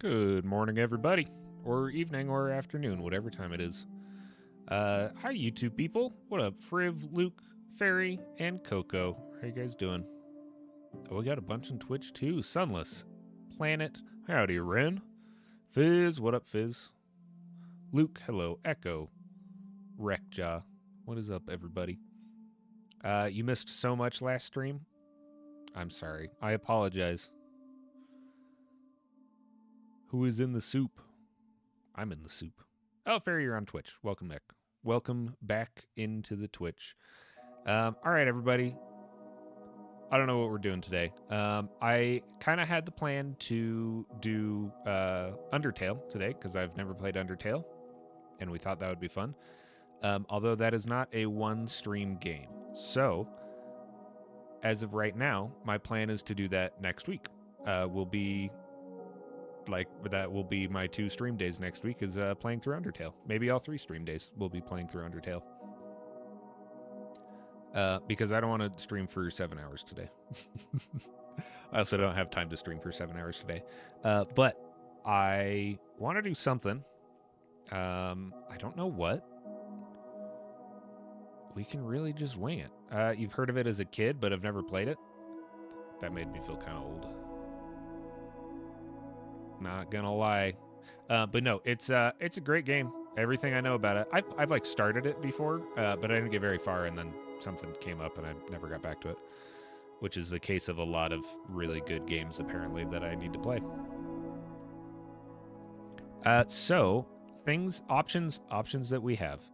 Good morning, everybody, or evening, or afternoon, whatever time it is. Hi, YouTube people. What up, Friv, Luke, Fairy, and Coco? How you guys doing? Oh, we got a bunch on Twitch, too. Sunless, Planet, howdy, Ren. Fizz, what up, Fizz? Luke, hello. Echo, Wreckjaw, what is up, everybody? You missed so much last stream. I'm sorry. I apologize. Who is in the soup? I'm in the soup. Oh, Fairy, you're on Twitch. Welcome back. Welcome back into the Twitch. All right, everybody. I don't know what we're doing today. I kind of had the plan to do Undertale today because I've never played Undertale, and we thought that would be fun. Although that is not a one-stream game. So, as of right now, my plan is to do that next week. That will be my 2 stream days next week is playing through Undertale. Maybe all 3 stream days will be playing through Undertale. Because I don't want to stream for 7 hours today. I also don't have time to stream for 7 hours today. But I want to do something. I don't know what. We can really just wing it. You've heard of it as a kid, but have never played it? That made me feel kind of old. Not gonna lie. But no, it's a great game. Everything I know about it. I've like started it before, but I didn't get very far, and then something came up and I never got back to it, which is the case of a lot of really good games apparently that I need to play. So options that we have.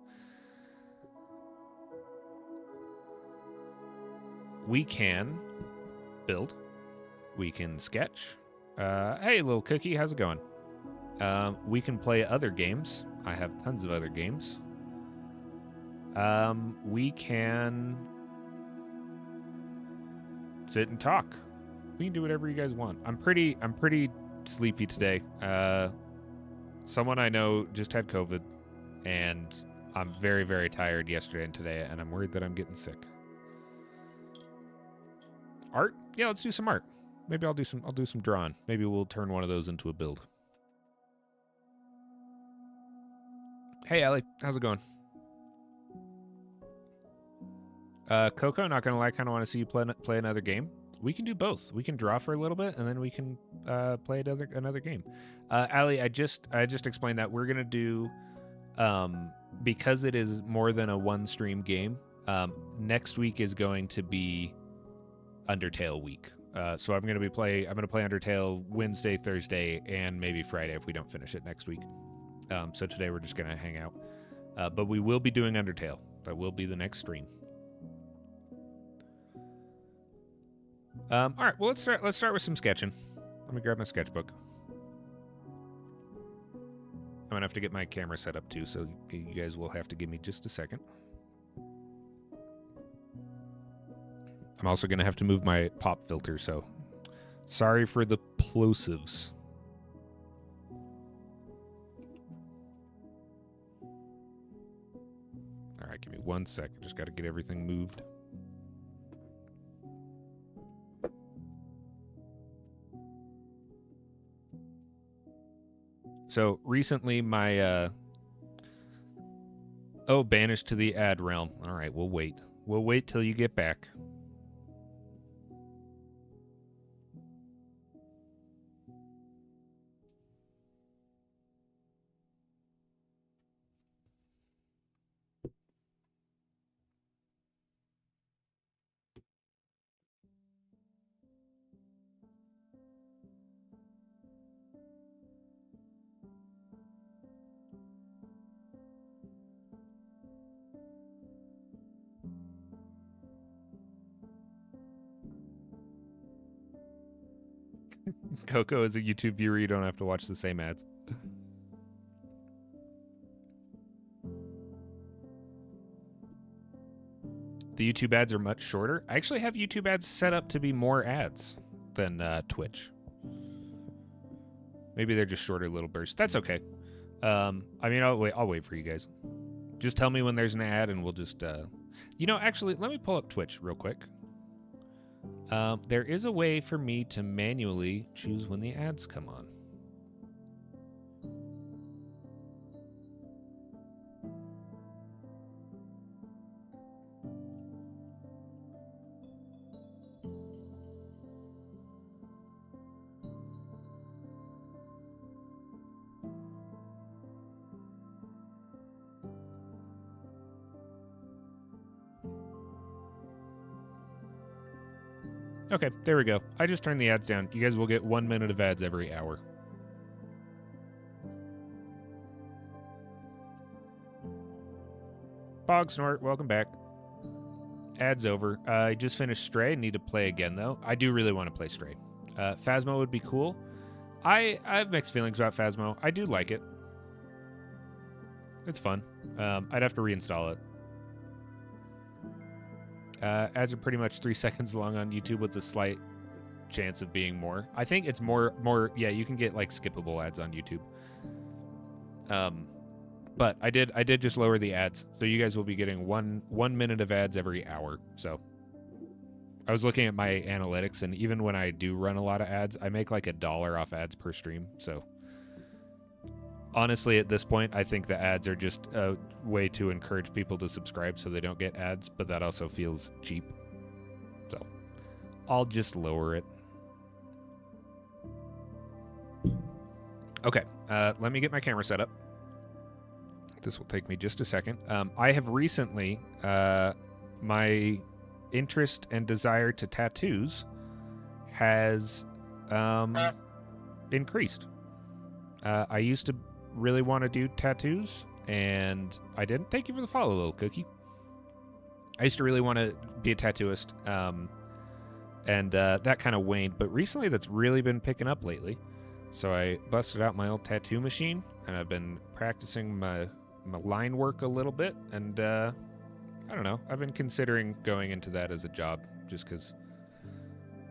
We can build. We can sketch. Hey, little cookie, how's it going? We can play other games. I have tons of other games. We can sit and talk. We can do whatever you guys want. I'm pretty sleepy today. Someone I know just had COVID, and I'm very, very tired yesterday and today, and I'm worried that I'm getting sick. Art? Yeah, let's do some art. Maybe I'll do some drawing. Maybe we'll turn one of those into a build. Hey, Allie, how's it going? Coco, not gonna lie, I kind of want to see you play another game. We can do both. We can draw for a little bit, and then we can play another game. Allie, I just explained that we're gonna do, because it is more than a one-stream game. Next week is going to be Undertale week. So I'm gonna play Undertale Wednesday, Thursday, and maybe Friday if we don't finish it next week. So today we're just gonna hang out. But we will be doing Undertale. That will be the next stream. All right, well let's start with some sketching. Let me grab my sketchbook. I'm gonna have to get my camera set up too, so you guys will have to give me just a second. I'm also gonna have to move my pop filter, so sorry for the plosives. All right, give me 1 sec. Just got to get everything moved. So recently my banished to the ad realm. All right, we'll wait. We'll wait till you get back. Coco, as a YouTube viewer, you don't have to watch the same ads. The YouTube ads are much shorter. I actually have YouTube ads set up to be more ads than Twitch. Maybe they're just shorter little bursts. That's okay. I mean, I'll wait for you guys. Just tell me when there's an ad and we'll just... actually, let me pull up Twitch real quick. There is a way for me to manually choose when the ads come on. Okay, there we go. I just turned the ads down. You guys will get 1 minute of ads every hour. Bog Snort, welcome back. Ads over. I just finished Stray. Need to play again, though. I do really want to play Stray. Phasmo would be cool. I have mixed feelings about Phasmo. I do like it. It's fun. I'd have to reinstall it. Ads are pretty much 3 seconds long on YouTube with a slight chance of being more. I think it's more. Yeah, you can get like skippable ads on YouTube. But I did just lower the ads, so you guys will be getting one minute of ads every hour. So I was looking at my analytics, and even when I do run a lot of ads, I make like $1 off ads per stream. So honestly, at this point, I think the ads are just a way to encourage people to subscribe so they don't get ads, but that also feels cheap. So I'll just lower it. Okay, let me get my camera set up. This will take me just a second. I have recently, my interest and desire to tattoos has increased. I used to really want to do tattoos, and I didn't. Thank you for the follow, little cookie. I used to really want to be a tattooist, and that kind of waned, but recently that's really been picking up lately. So I busted out my old tattoo machine, and I've been practicing my line work a little bit, and I don't know. I've been considering going into that as a job just because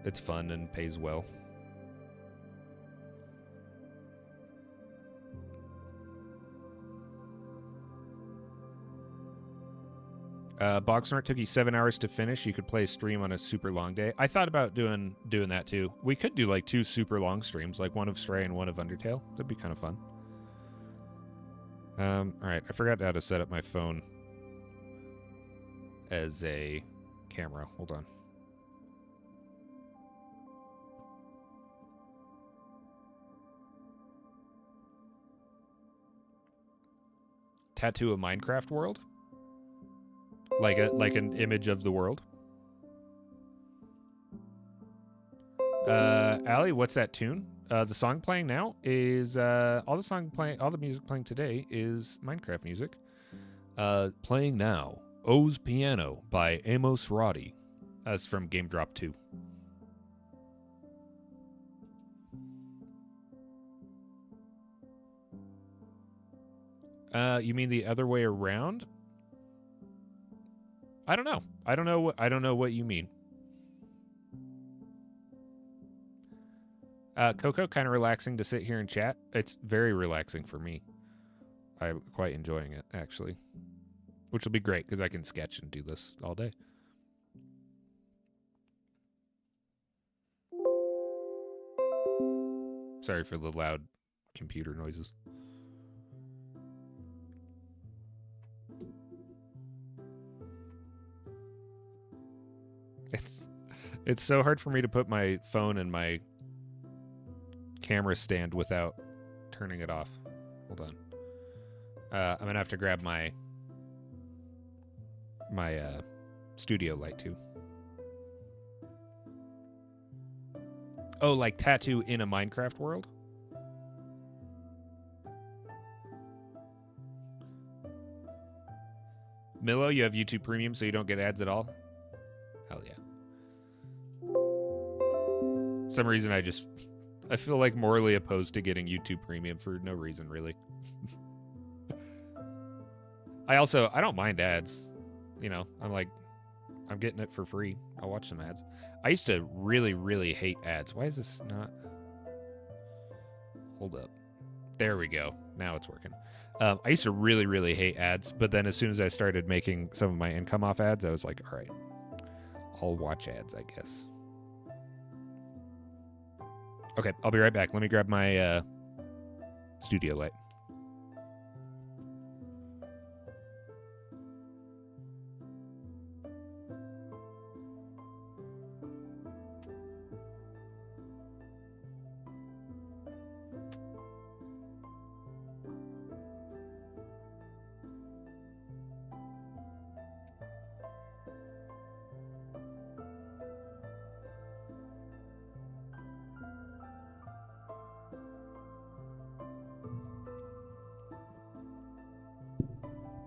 it's fun and pays well. Boxnart took you 7 hours to finish. You could play a stream on a super long day. I thought about doing that too. We could do like 2 super long streams, like one of Stray and one of Undertale. That'd be kind of fun. All right, I forgot how to set up my phone as a camera. Hold on. Tattoo a Minecraft world? Like an image of the world? Allie, what's that tune? The song playing now is all the music playing today is Minecraft music. Playing now, O's Piano by Amos Roddy. That's from Game Drop 2. You mean the other way around? I don't know. I don't know what you mean. Coco, kind of relaxing to sit here and chat. It's very relaxing for me. I'm quite enjoying it, actually. Which will be great, because I can sketch and do this all day. Sorry for the loud computer noises. It's so hard for me to put my phone in my camera stand without turning it off. Hold on. I'm gonna have to grab my studio light too. Oh, like tattoo in a Minecraft world? Milo, you have YouTube Premium so you don't get ads at all? Hell yeah. For some reason I feel like morally opposed to getting YouTube Premium for no reason, really. I don't mind ads. You know, I'm getting it for free. I'll watch some ads. I used to really, really hate ads. Why is this not... Hold up. There we go. Now it's working. I used to really, really hate ads, but then as soon as I started making some of my income off ads, I was like, all right, I'll watch ads, I guess. Okay, I'll be right back. Let me grab my studio light.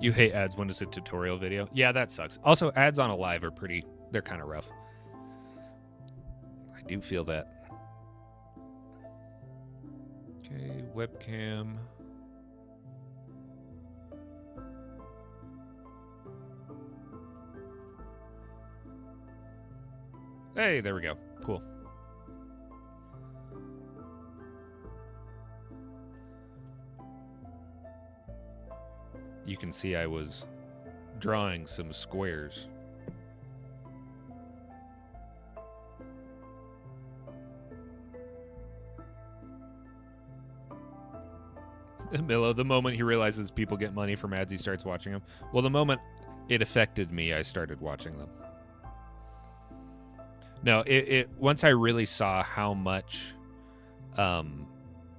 You hate ads when it's a tutorial video. Yeah, that sucks. Also, ads on a live are they're kind of rough. I do feel that. Okay, webcam. Hey, there we go. Cool. You can see I was drawing some squares. Milo, the moment he realizes people get money from ads, he starts watching them. Well, the moment it affected me, I started watching them. No, once I really saw how much,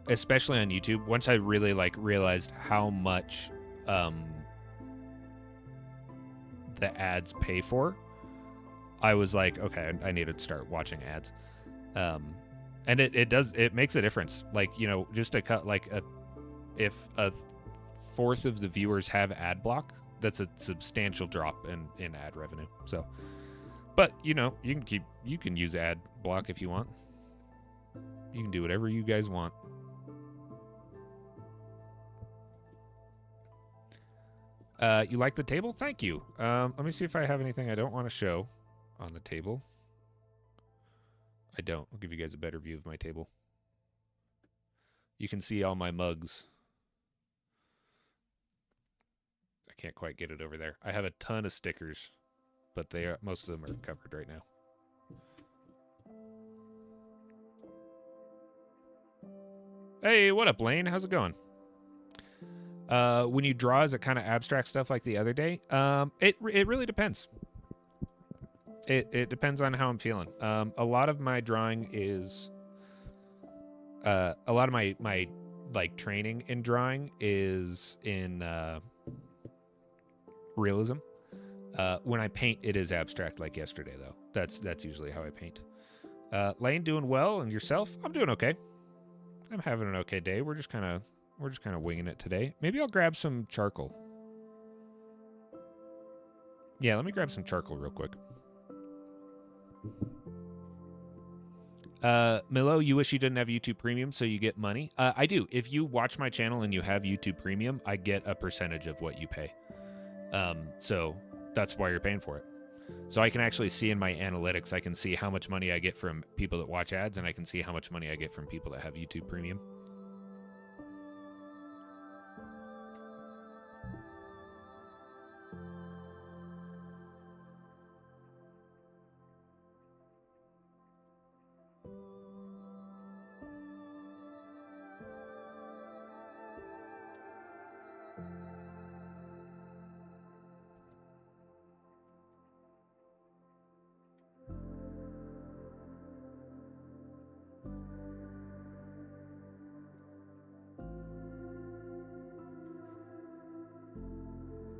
especially on YouTube, once I really realized how much the ads pay for, I was like, okay, I need to start watching ads. And it makes a difference. Just to cut if a fourth of the viewers have ad block, that's a substantial drop in ad revenue. So, but you can use ad block if you want. You can do whatever you guys want. You like the table? Thank you. Let me see if I have anything I don't want to show on the table. I don't. I'll give you guys a better view of my table. You can see all my mugs. I can't quite get it over there. I have a ton of stickers, but most of them are covered right now. Hey, what up, Lane? How's it going? When you draw, is it kind of abstract stuff like the other day? It really depends. It depends on how I'm feeling. A lot of my drawing is a lot of my training in drawing is in realism. When I paint, it is abstract like yesterday, though. That's usually how I paint. Lane, doing well, and yourself? I'm doing okay. I'm having an okay day. We're just kind of winging it today. Maybe I'll grab some charcoal. Yeah, let me grab some charcoal real quick. Milo, you wish you didn't have YouTube Premium so you get money? I do. If you watch my channel and you have YouTube Premium, I get a percentage of what you pay. So that's why you're paying for it. So I can actually see in my analytics, I can see how much money I get from people that watch ads, and I can see how much money I get from people that have YouTube Premium.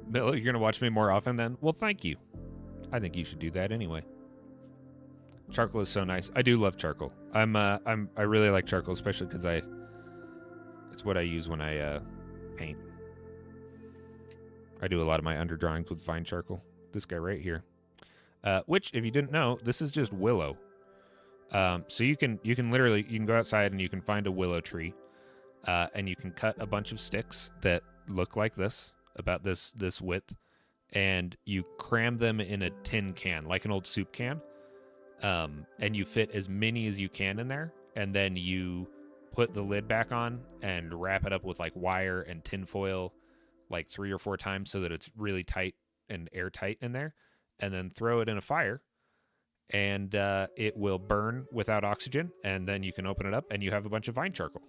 Milo, you're gonna watch me more often then? Well, thank you. I think you should do that anyway. Charcoal is so nice. I do love charcoal. I really like charcoal, especially because it's what I use when I paint. I do a lot of my underdrawings with fine charcoal. This guy right here, which, if you didn't know, this is just willow. So you can go outside and you can find a willow tree, and you can cut a bunch of sticks that look like this, about this width, and you cram them in a tin can, like an old soup can, and you fit as many as you can in there, and then you put the lid back on and wrap it up with wire and tin foil 3 or 4 times so that it's really tight and airtight in there, and then throw it in a fire, and it will burn without oxygen, and then you can open it up and you have a bunch of vine charcoal.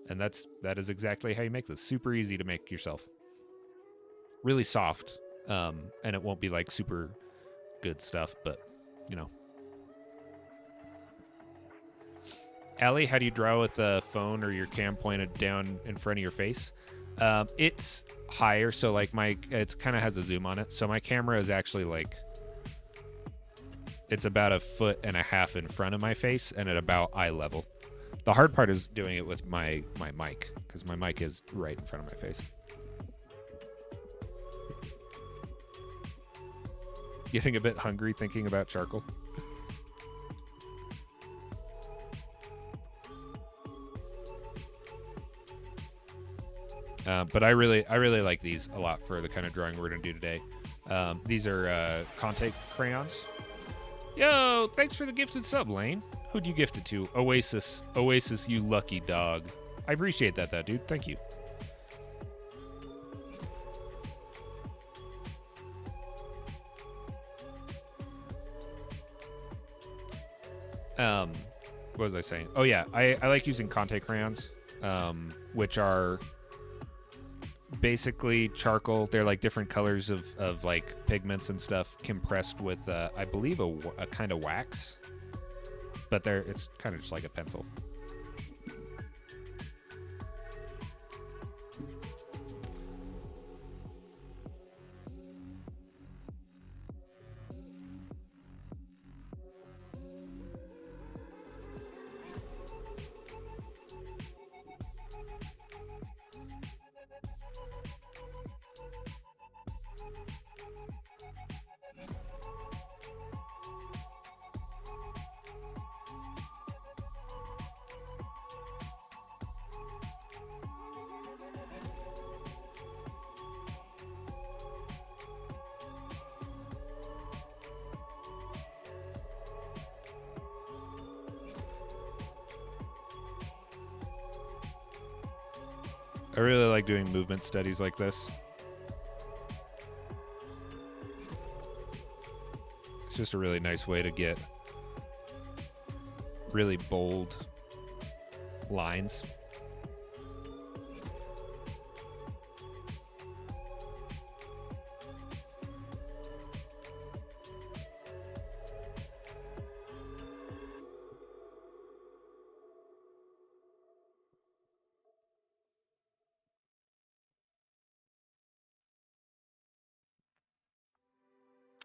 And that is exactly how you make this. Super easy to make yourself. Really soft, and it won't be super good stuff, but Allie, how do you draw with the phone or your cam pointed down in front of your face? It's higher, so it's kind of has a zoom on it. So my camera is actually it's about 1.5 feet in front of my face and at about eye level. The hard part is doing it with my mic, because my mic is right in front of my face. getting a bit hungry thinking about charcoal. But I really like these a lot for the kind of drawing we're gonna do today. These are Conte crayons. Yo, thanks for the gifted sub, Lane. Who'd you gift it to? Oasis, you lucky dog. I appreciate that, though, dude. Thank you. What was I saying? Oh yeah, I like using Conte crayons, which are basically charcoal. They're like different colors of like pigments and stuff compressed with I believe a kind of wax, but it's kind of just like a pencil. I really like doing movement studies like this. It's just a really nice way to get really bold lines.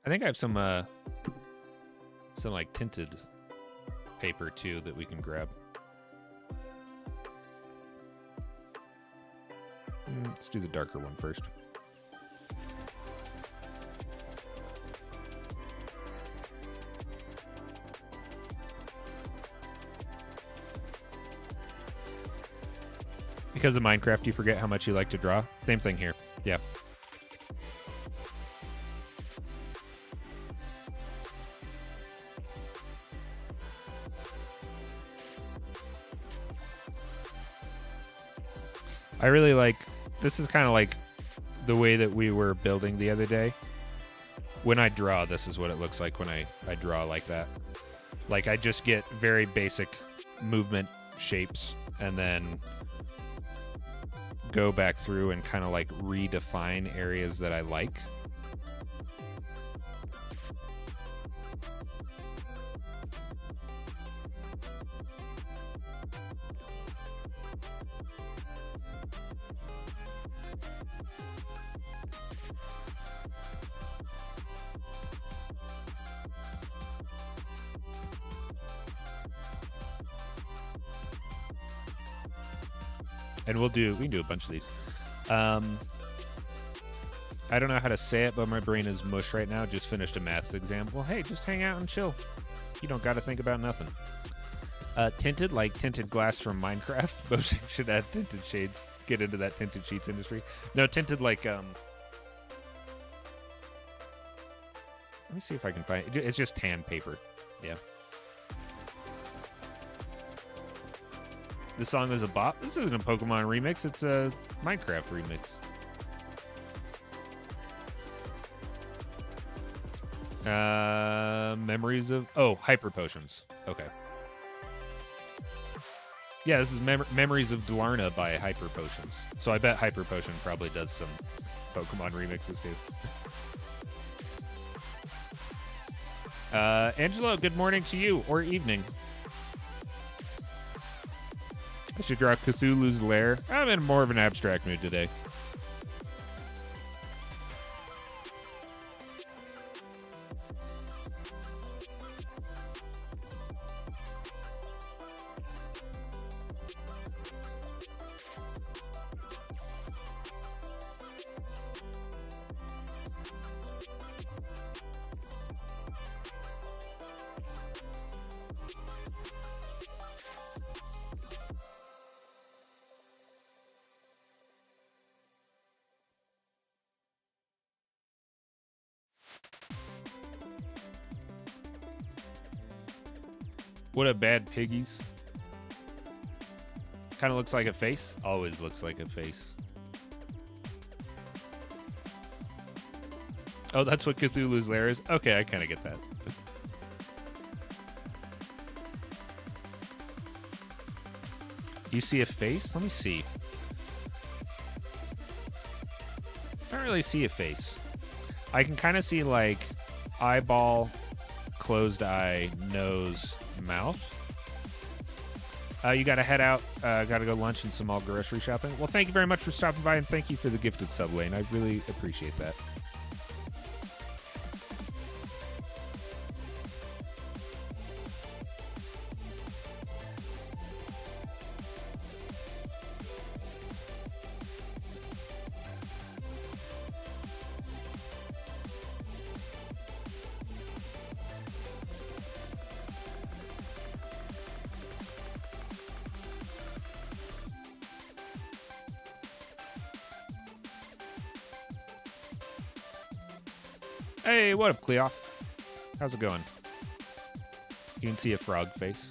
I think I have some like tinted paper too that we can grab. Let's do the darker one first. Because of Minecraft, you forget how much you like to draw. Same thing here. Yeah. I really like, this is kind of like the way that we were building the other day. When I draw, this is what it looks like when I draw like that. Like I just get very basic movement shapes and then go back through and kind of like redefine areas that I like. And we can do a bunch of these. I don't know how to say it, but my brain is mush right now. Just finished a maths exam. Well, hey, just hang out and chill. You don't got to think about nothing. Tinted, like tinted glass from Minecraft. Boshek should add tinted shades. Get into that tinted sheets industry. No, tinted like, let me see if I can find it. It's just tan paper. Yeah. This song is a bop. This isn't a Pokemon remix. It's a Minecraft remix. Memories of... Oh, Hyper Potions. Okay. Yeah, this is Memories of Dlarna by Hyper Potions. So I bet Hyper Potion probably does some Pokemon remixes too. Angelo, good morning to you, or evening. I should draw Cthulhu's Lair. I'm in more of an abstract mood today. What a bad piggies. Kind of looks like a face. Always looks like a face. Oh, that's what Cthulhu's Lair is? Okay, I kind of get that. You see a face? Let me see. I don't really see a face. I can kind of see, like, eyeball, closed eye, nose, mouth. You got to head out. Got to go lunch and some more grocery shopping. Well, thank you very much for stopping by, and thank you for the gifted sub, Lane. I really appreciate that. Hey, what up, Cleoff? How's it going? You can see a frog face.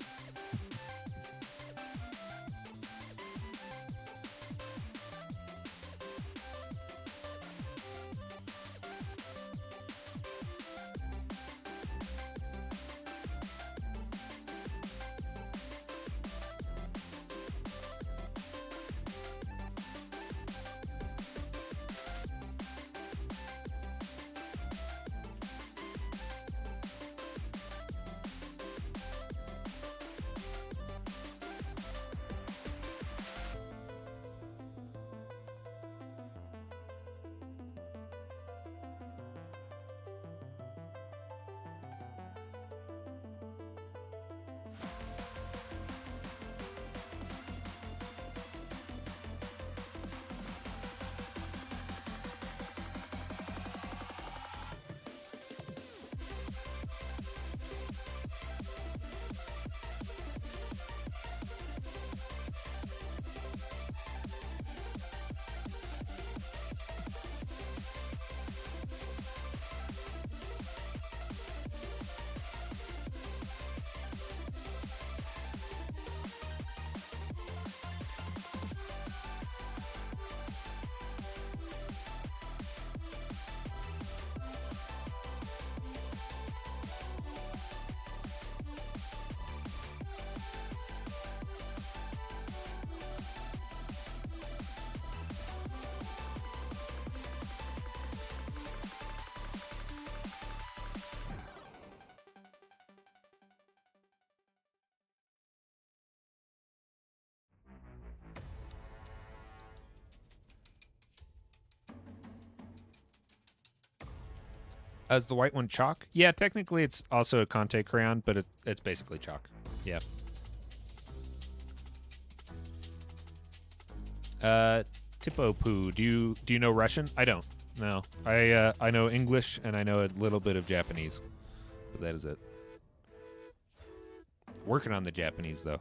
Is the white one chalk? Yeah, technically it's also a Conte crayon, but it's basically chalk. Yeah. Tipo Poo, do you know Russian? I don't. No. I know English and I know a little bit of Japanese. But that is it. Working on the Japanese though.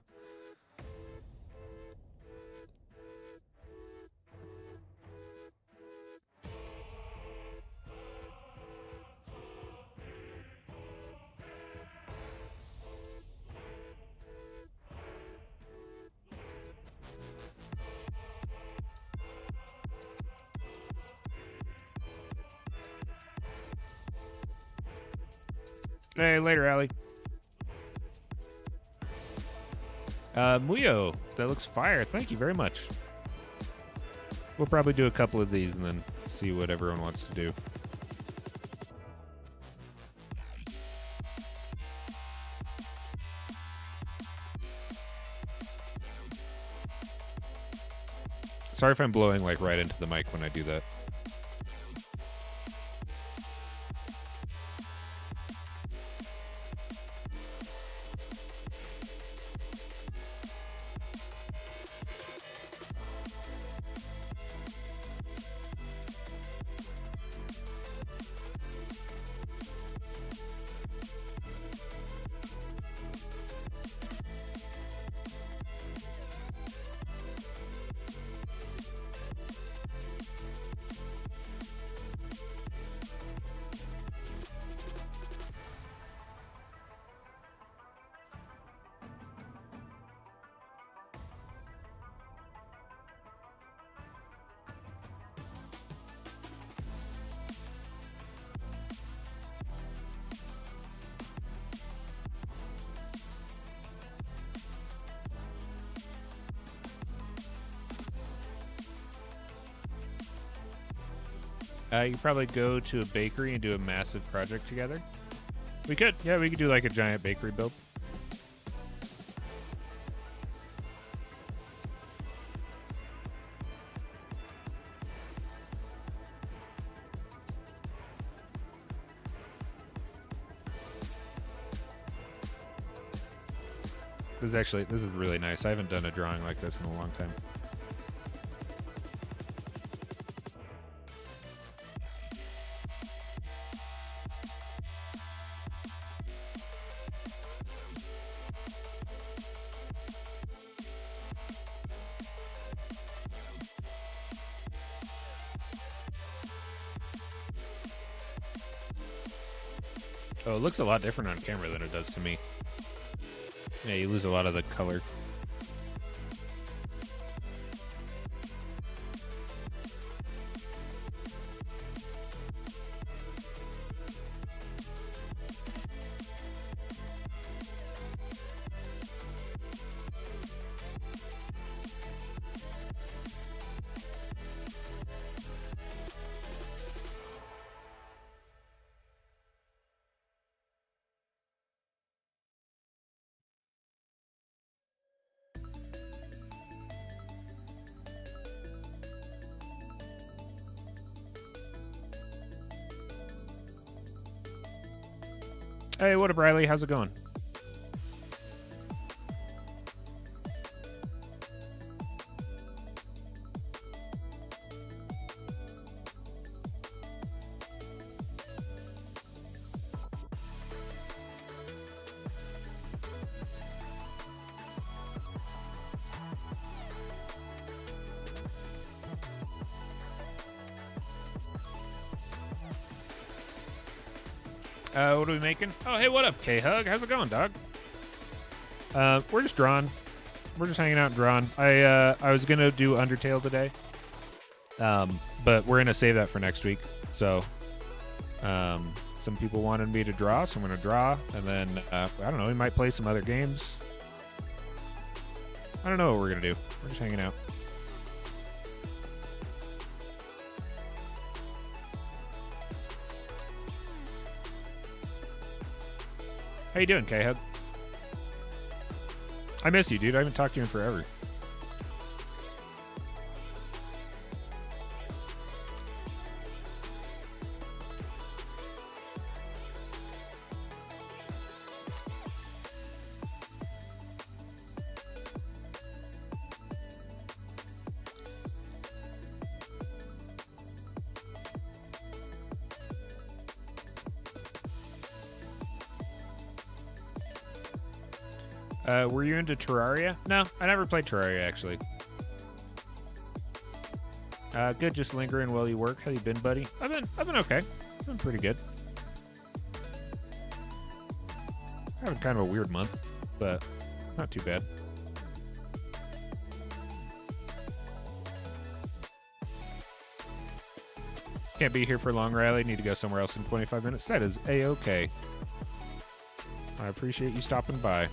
Hey, later, Allie. Muyo, that looks fire. Thank you very much. We'll probably do a couple of these and then see what everyone wants to do. Sorry if I'm blowing like right into the mic when I do that. You could probably go to a bakery and do a massive project together. We could. Yeah, we could do like a giant bakery build. This is really nice. I haven't done a drawing like this in a long time. Oh, it looks a lot different on camera than it does to me. Yeah, you lose a lot of the color. Hey, what up, Riley? How's it going? What are we making? Oh, hey, what up, K-Hug? How's it going, dog? We're just drawing. We're just hanging out and drawing. I was gonna do Undertale today, but we're gonna save that for next week. So, some people wanted me to draw, so I'm gonna draw, and then I don't know. We might play some other games. I don't know what we're gonna do. We're just hanging out. How you doing, K-Hub? I miss you, dude. I haven't talked to you in forever. Were you into Terraria? No, I never played Terraria, actually. Good, just lingering while you work. How you been, buddy? I've been okay. I've been pretty good. Having kind of a weird month, but not too bad. Can't be here for long, Riley. Need to go somewhere else in 25 minutes. That is A-okay. I appreciate you stopping by.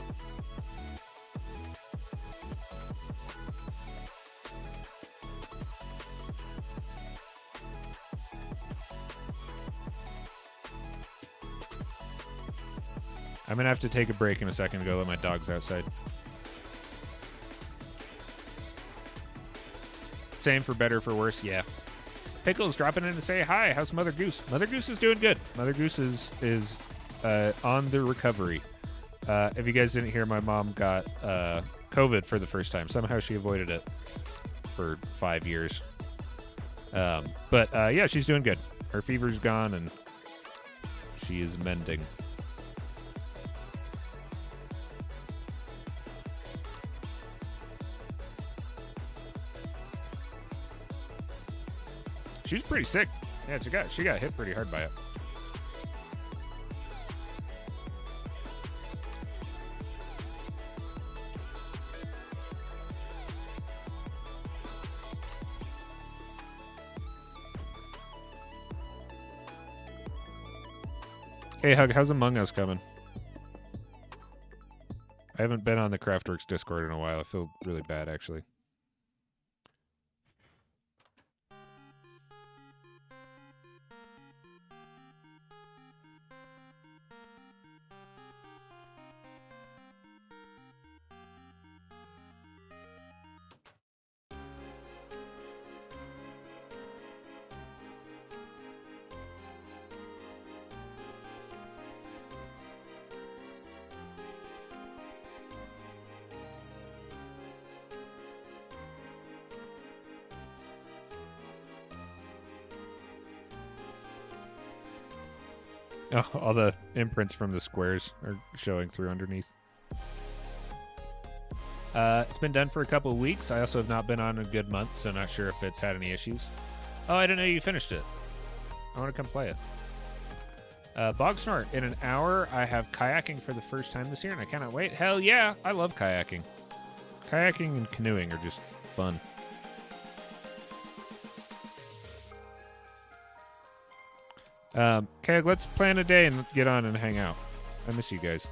I'm going to have to take a break in a second to go let my dogs outside. Same for better for worse, yeah. Pickle's dropping in to say hi. How's Mother Goose? Mother Goose is doing good. Mother Goose is on the recovery. If you guys didn't hear, my mom got COVID for the first time. Somehow she avoided it for 5 years. But yeah, she's doing good. Her fever's gone and she is mending. She's pretty sick. Yeah, she got hit pretty hard by it. Hey, Hug, how's Among Us coming? I haven't been on the Craftworks Discord in a while. I feel really bad, actually. Oh, all the imprints from the squares are showing through underneath. It's been done for a couple of weeks. I also have not been on a good month, so not sure if it's had any issues. Oh, I didn't know you finished it. I want to come play it. Bog Snort, in an hour, I have kayaking for the first time this year, and I cannot wait. Hell yeah, I love kayaking. Kayaking and canoeing are just fun. Okay, let's plan a day and get on and hang out. I miss you guys.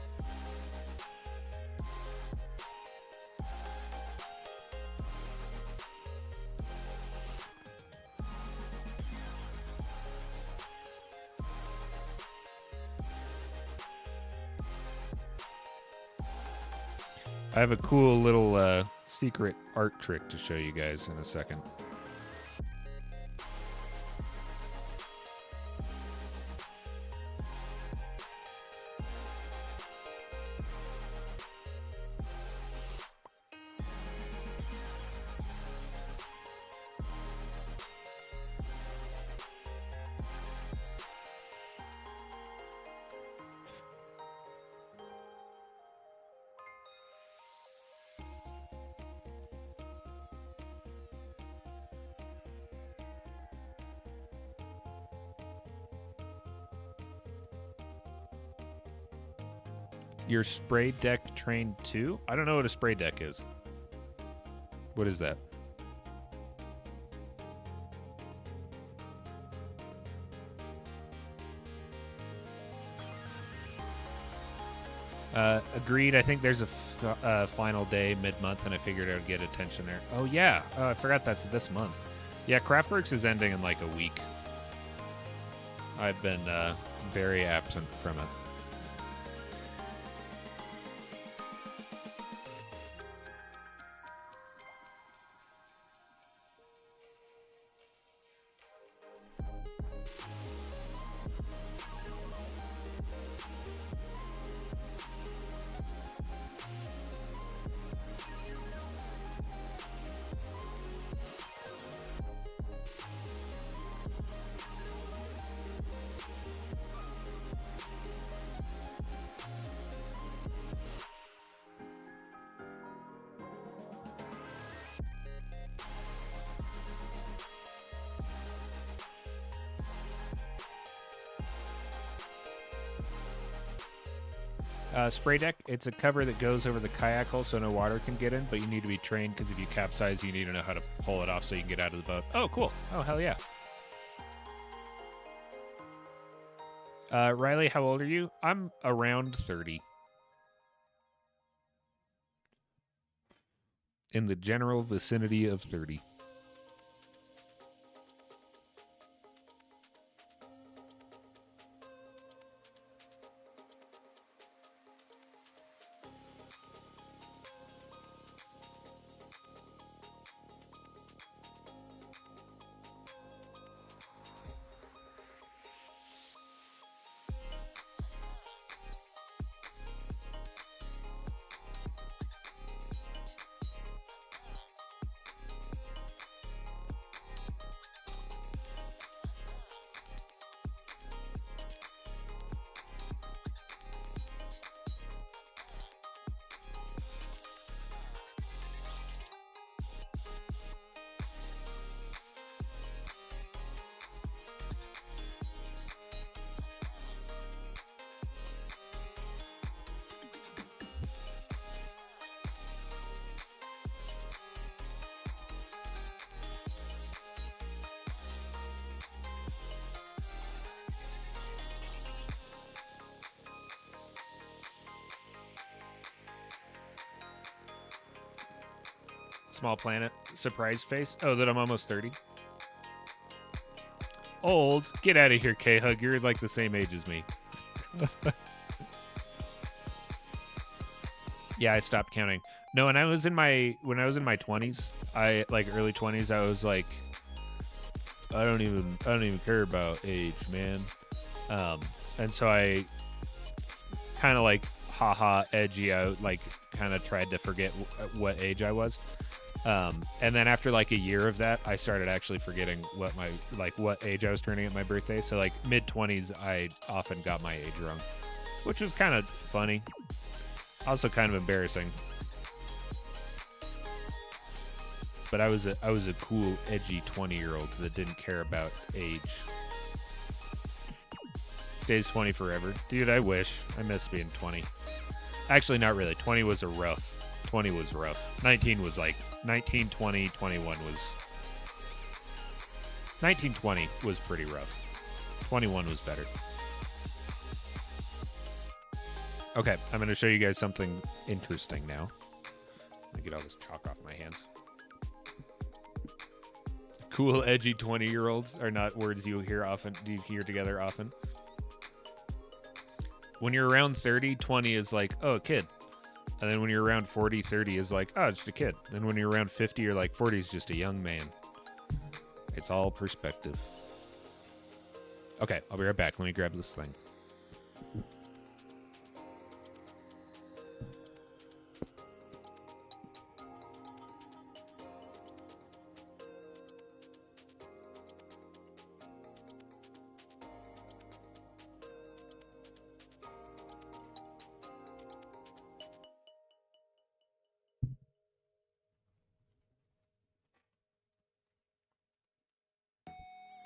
I have a cool little secret art trick to show you guys in a second. Your spray deck trained too? I don't know what a spray deck is. What is that? Agreed. I think there's a final day mid-month, and I figured I would get attention there. Oh, yeah. Oh, I forgot that's this month. Yeah, Craftworks is ending in like a week. I've been very absent from it. Spray deck, it's a cover that goes over the kayak hole so no water can get in, but you need to be trained because if you capsize, you need to know how to pull it off so you can get out of the boat. Oh, cool. Oh, hell yeah. Riley, how old are you? I'm around 30. In the general vicinity of 30. Small planet. Surprise face. Oh, that I'm almost 30. Old. Get out of here, K-Hug. You're like the same age as me. Yeah, I stopped counting. No, when I was in my 20s, I like early 20s, I was like, I don't even care about age, man. And so I kind of like haha edgy out, like kind of tried to forget what age I was. And then after like a year of that, I started actually forgetting what age I was turning at my birthday. So like mid-20s, I often got my age wrong, which was kind of funny. Also kind of embarrassing. But I was a cool, edgy 20-year-old that didn't care about age. Stays 20 forever. Dude, I wish. I miss being 20. Actually, not really. 20 was 20 was rough. 19 was like 19, 20, 21 was 1920 was pretty rough. 21 was better. Okay, I'm going to show you guys something interesting now. Let me get all this chalk off my hands. Cool, edgy 20-year-olds are not words you hear together often. When you're around 30, 20 is like, oh, a kid. And then when you're around 40, 30 is like, oh, just a kid. And when you're around 50, you're like, 40 is just a young man. It's all perspective. Okay, I'll be right back. Let me grab this thing.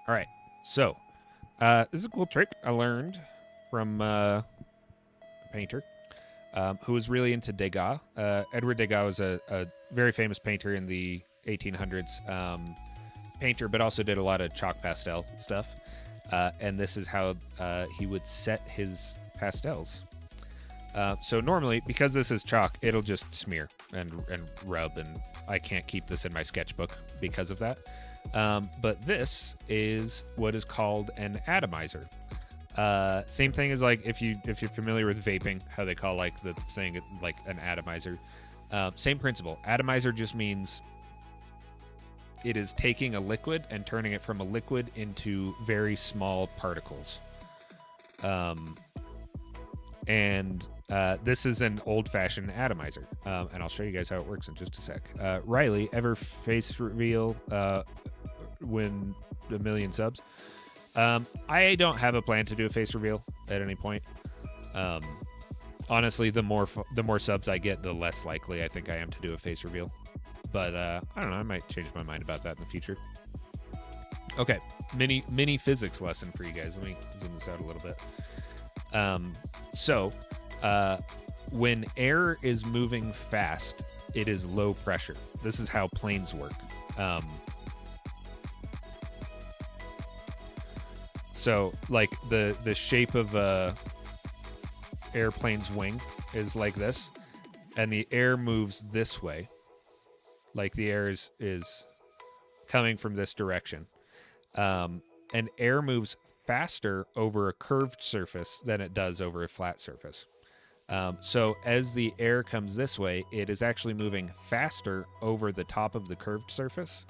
All right, so this is a cool trick I learned from a painter who was really into Degas. Edward Degas was a very famous painter in the 1800s, painter, but also did a lot of chalk pastel stuff. And this is how he would set his pastels. So normally, because this is chalk, it'll just smear and rub, and I can't keep this in my sketchbook because of that. But this is what is called an atomizer. Same thing as like if you're familiar with vaping, how they call like the thing like an atomizer. Same principle. Atomizer just means it is taking a liquid and turning it from a liquid into very small particles. And this is an old-fashioned atomizer, and I'll show you guys how it works in just a sec. Riley, ever face reveal win a million subs? I don't have a plan to do a face reveal at any point. Honestly, the more subs I get, the less likely I think I am to do a face reveal. But I don't know. I might change my mind about that in the future. Okay, mini physics lesson for you guys. Let me zoom this out a little bit. When air is moving fast, it is low pressure. This is how planes work. So like the shape of a airplane's wing is like this, and the air moves this way. Like the air is coming from this direction. And air moves faster over a curved surface than it does over a flat surface. So as the air comes this way, it is actually moving faster over the top of the curved surface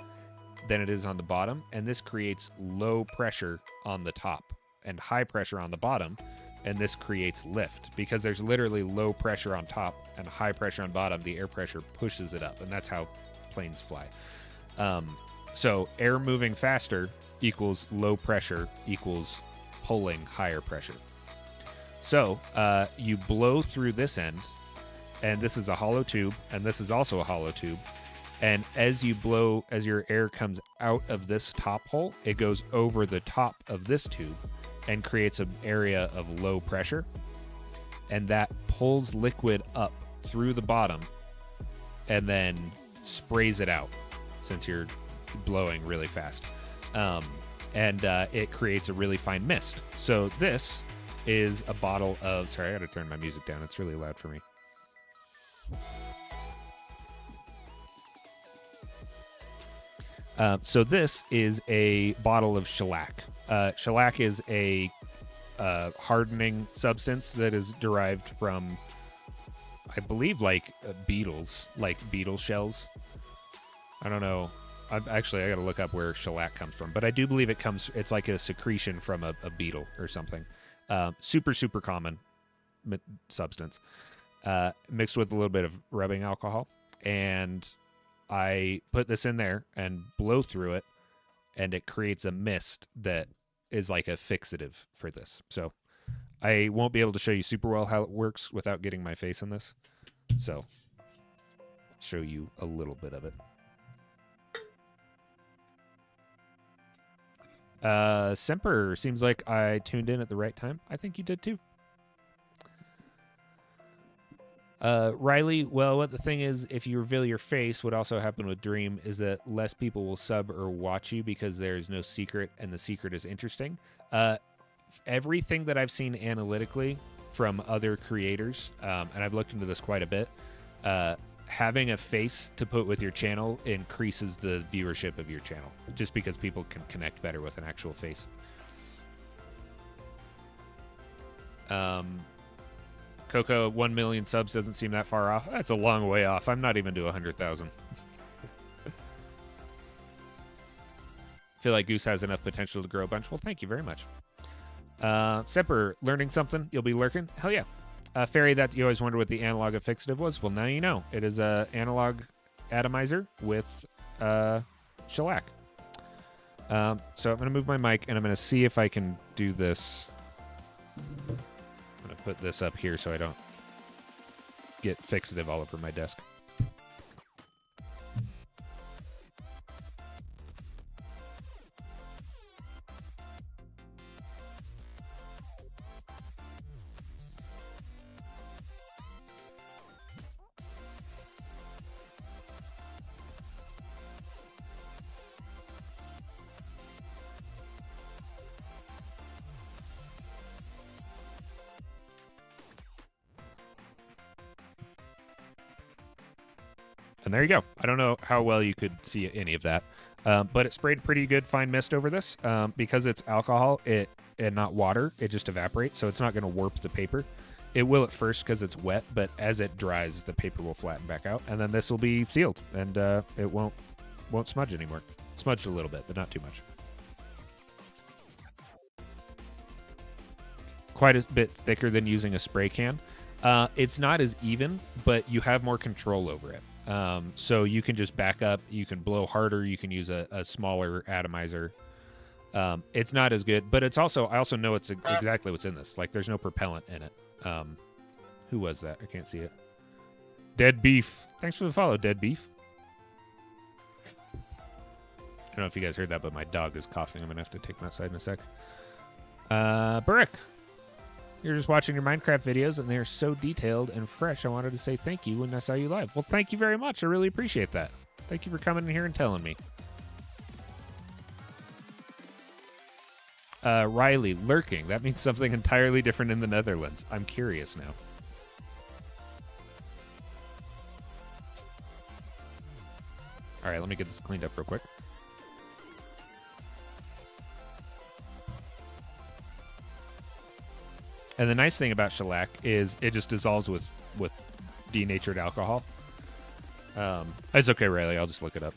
than it is on the bottom, and this creates low pressure on the top and high pressure on the bottom, and this creates lift. Because there's literally low pressure on top and high pressure on bottom, the air pressure pushes it up, and that's how planes fly. So air moving faster equals low pressure equals pulling higher pressure. So you blow through this end, and this is a hollow tube, and this is also a hollow tube. And as you blow, as your air comes out of this top hole, it goes over the top of this tube and creates an area of low pressure. And that pulls liquid up through the bottom and then sprays it out since you're blowing really fast. And it creates a really fine mist. So this is a bottle of... Sorry, I got to turn my music down. It's really loud for me. So this is a bottle of shellac. Shellac is a hardening substance that is derived from, I believe, like beetles, like beetle shells. I don't know. I got to look up where shellac comes from, but I do believe it's like a secretion from a beetle or something. Super common substance, mixed with a little bit of rubbing alcohol. And I put this in there and blow through it, and it creates a mist that is like a fixative for this. So I won't be able to show you super well how it works without getting my face in this. So I'll show you a little bit of it. Semper, seems like I tuned in at the right time. I think you did too. Riley, well, what the thing is, if you reveal your face, what also happened with Dream is that less people will sub or watch you because there's no secret, and the secret is interesting. Everything that I've seen analytically from other creators, and I've looked into this quite a bit, having a face to put with your channel increases the viewership of your channel, just because people can connect better with an actual face. Coco, 1 million subs doesn't seem that far off. That's a long way off. I'm not even to 100,000. Feel like Goose has enough potential to grow a bunch. Well, thank you very much. Semper, learning something? You'll be lurking? Hell yeah. Fairy, that you always wondered what the analog of fixative was? Well, now you know. It is a analog atomizer with shellac. So I'm going to move my mic, and I'm going to see if I can do this. I'm going to put this up here so I don't get fixative all over my desk. And there you go. I don't know how well you could see any of that, but it sprayed pretty good fine mist over this. Because it's alcohol and not water, it just evaporates, so it's not going to warp the paper. It will at first because it's wet, but as it dries, the paper will flatten back out, and then this will be sealed, and it won't smudge anymore. Smudged a little bit, but not too much. Quite a bit thicker than using a spray can. It's not as even, but you have more control over it. So you can just back up, you can blow harder, you can use a smaller atomizer. It's not as good, but it's also, I also know it's exactly what's in this. Like, there's no propellant in it. Who was that? I can't see it. Dead Beef. Thanks for the follow, Dead Beef. I don't know if you guys heard that, but my dog is coughing. I'm going to have to take him outside in a sec. Burrick. You're just watching your Minecraft videos, and they're so detailed and fresh. I wanted to say thank you when I saw you live. Well, thank you very much. I really appreciate that. Thank you for coming in here and telling me. Riley, lurking. That means something entirely different in the Netherlands. I'm curious now. All right, let me get this cleaned up real quick. And the nice thing about shellac is it just dissolves with denatured alcohol. It's okay, Riley. I'll just look it up.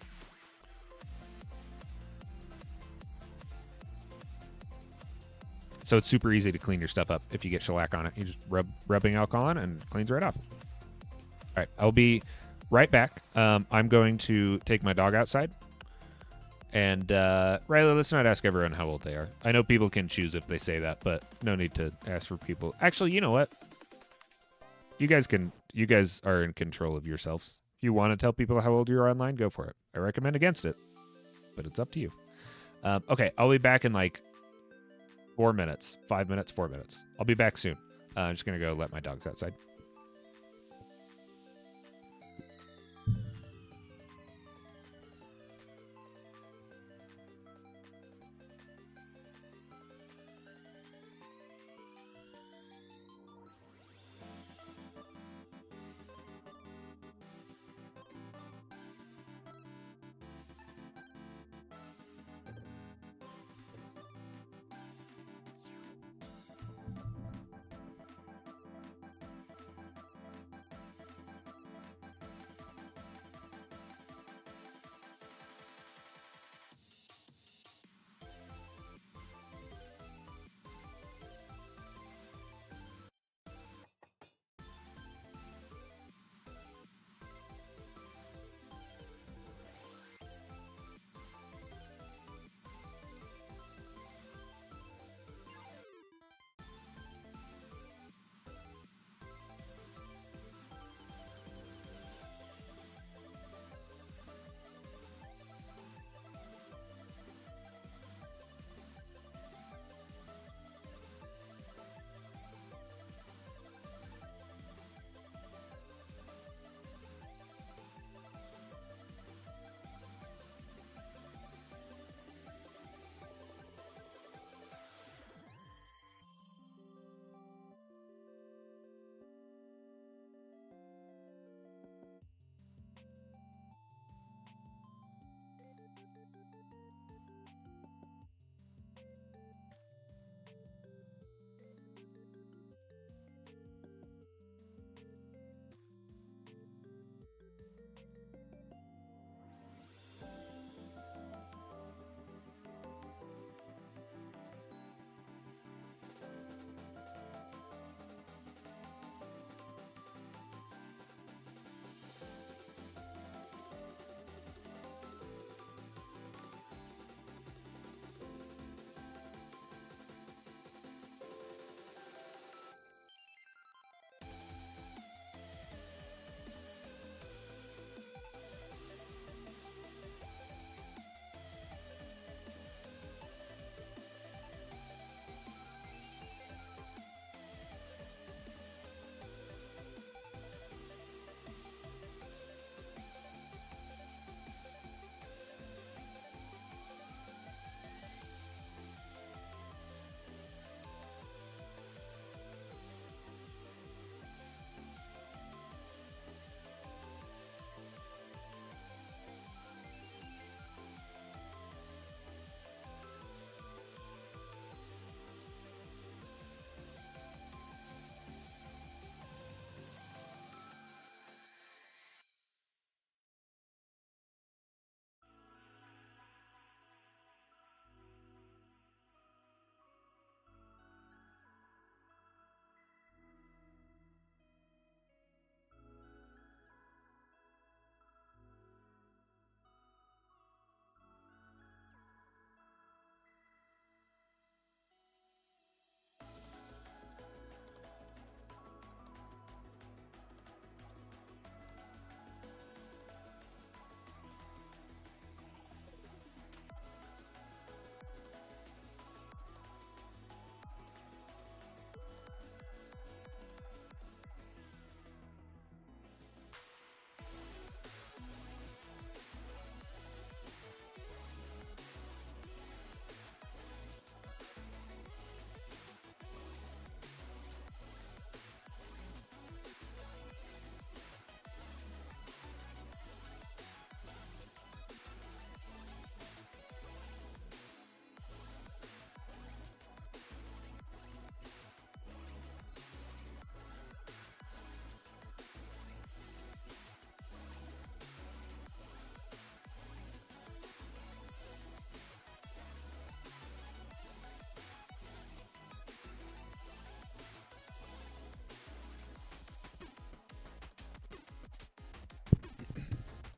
So it's super easy to clean your stuff up if you get shellac on it. You just rubbing alcohol on it and it cleans right off. All right, I'll be right back. I'm going to take my dog outside. And Riley, let's not ask everyone how old they are. I know people can choose if they say that, but no need to ask for people. Actually, you know what? You guys are in control of yourselves. If you want to tell people how old you are online, go for it. I recommend against it, but it's up to you. Okay, I'll be back in like 4 minutes, 5 minutes, 4 minutes. I'll be back soon. I'm just going to go let my dogs outside.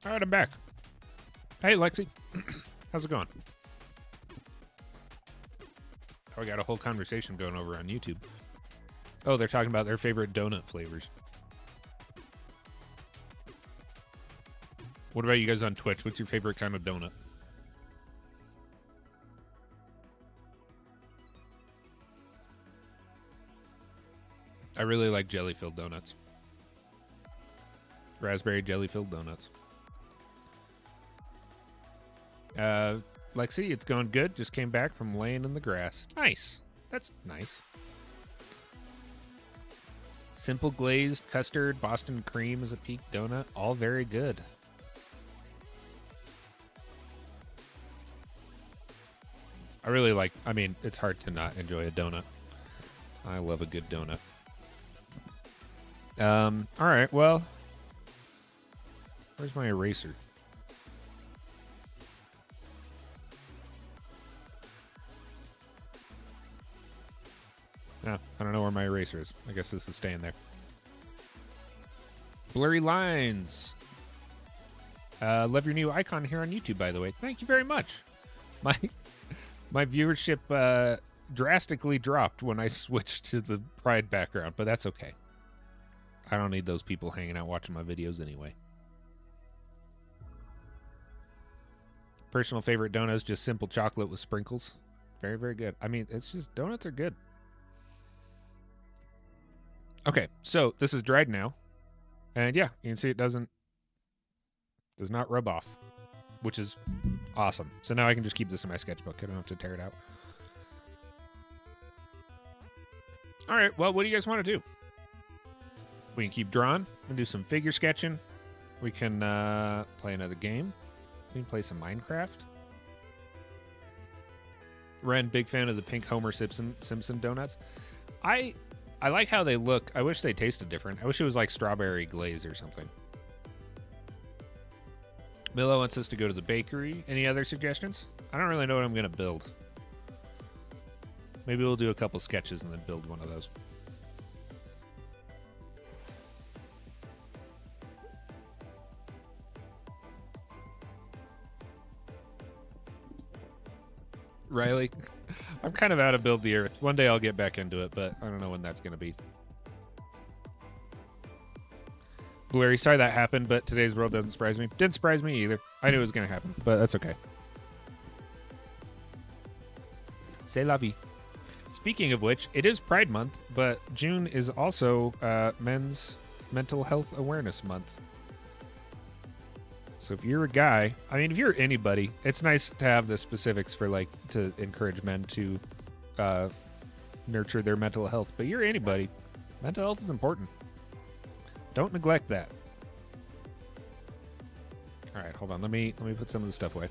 All right, I'm back. Hey, Lexi. How's it going? Oh, I got a whole conversation going over on YouTube. Oh, they're talking about their favorite donut flavors. What about you guys on Twitch? What's your favorite kind of donut? I really like jelly-filled donuts. Raspberry jelly-filled donuts. Lexi, it's going good. Just came back from laying in the grass. Nice. That's nice. Simple glazed custard, Boston cream is a peak donut. All very good. I really like, I mean, it's hard to not enjoy a donut. I love a good donut. All right, well, where's my eraser? No, I don't know where my eraser is. I guess this is staying there. Blurry lines. Love your new icon here on YouTube, by the way. Thank you very much. My viewership drastically dropped when I switched to the Pride background, but that's okay. I don't need those people hanging out watching my videos anyway. Personal favorite donuts, just simple chocolate with sprinkles. Very, very good. I mean, it's just, donuts are good. Okay, so this is dried now. And yeah, you can see it does not rub off, which is awesome. So now I can just keep this in my sketchbook. I don't have to tear it out. All right, well, what do you guys want to do? We can keep drawing and do some figure sketching. We can play another game. We can play some Minecraft. Ren, big fan of the pink Homer Simpson donuts. I like how they look. I wish they tasted different. I wish it was like strawberry glaze or something. Milo wants us to go to the bakery. Any other suggestions? I don't really know what I'm going to build. Maybe we'll do a couple sketches and then build one of those. Riley, I'm kind of out of build the earth. One day I'll get back into it, but I don't know when that's going to be. Blurry, sorry that happened, but today's world doesn't surprise me. Didn't surprise me either. I knew it was going to happen, but that's okay. C'est la vie. Speaking of which, it is Pride Month, but June is also Men's Mental Health Awareness Month. So if you're a guy, I mean, if you're anybody, it's nice to have the specifics for, like, to encourage men to nurture their mental health. But you're anybody, mental health is important. Don't neglect that. All right, hold on. Let me put some of the stuff away.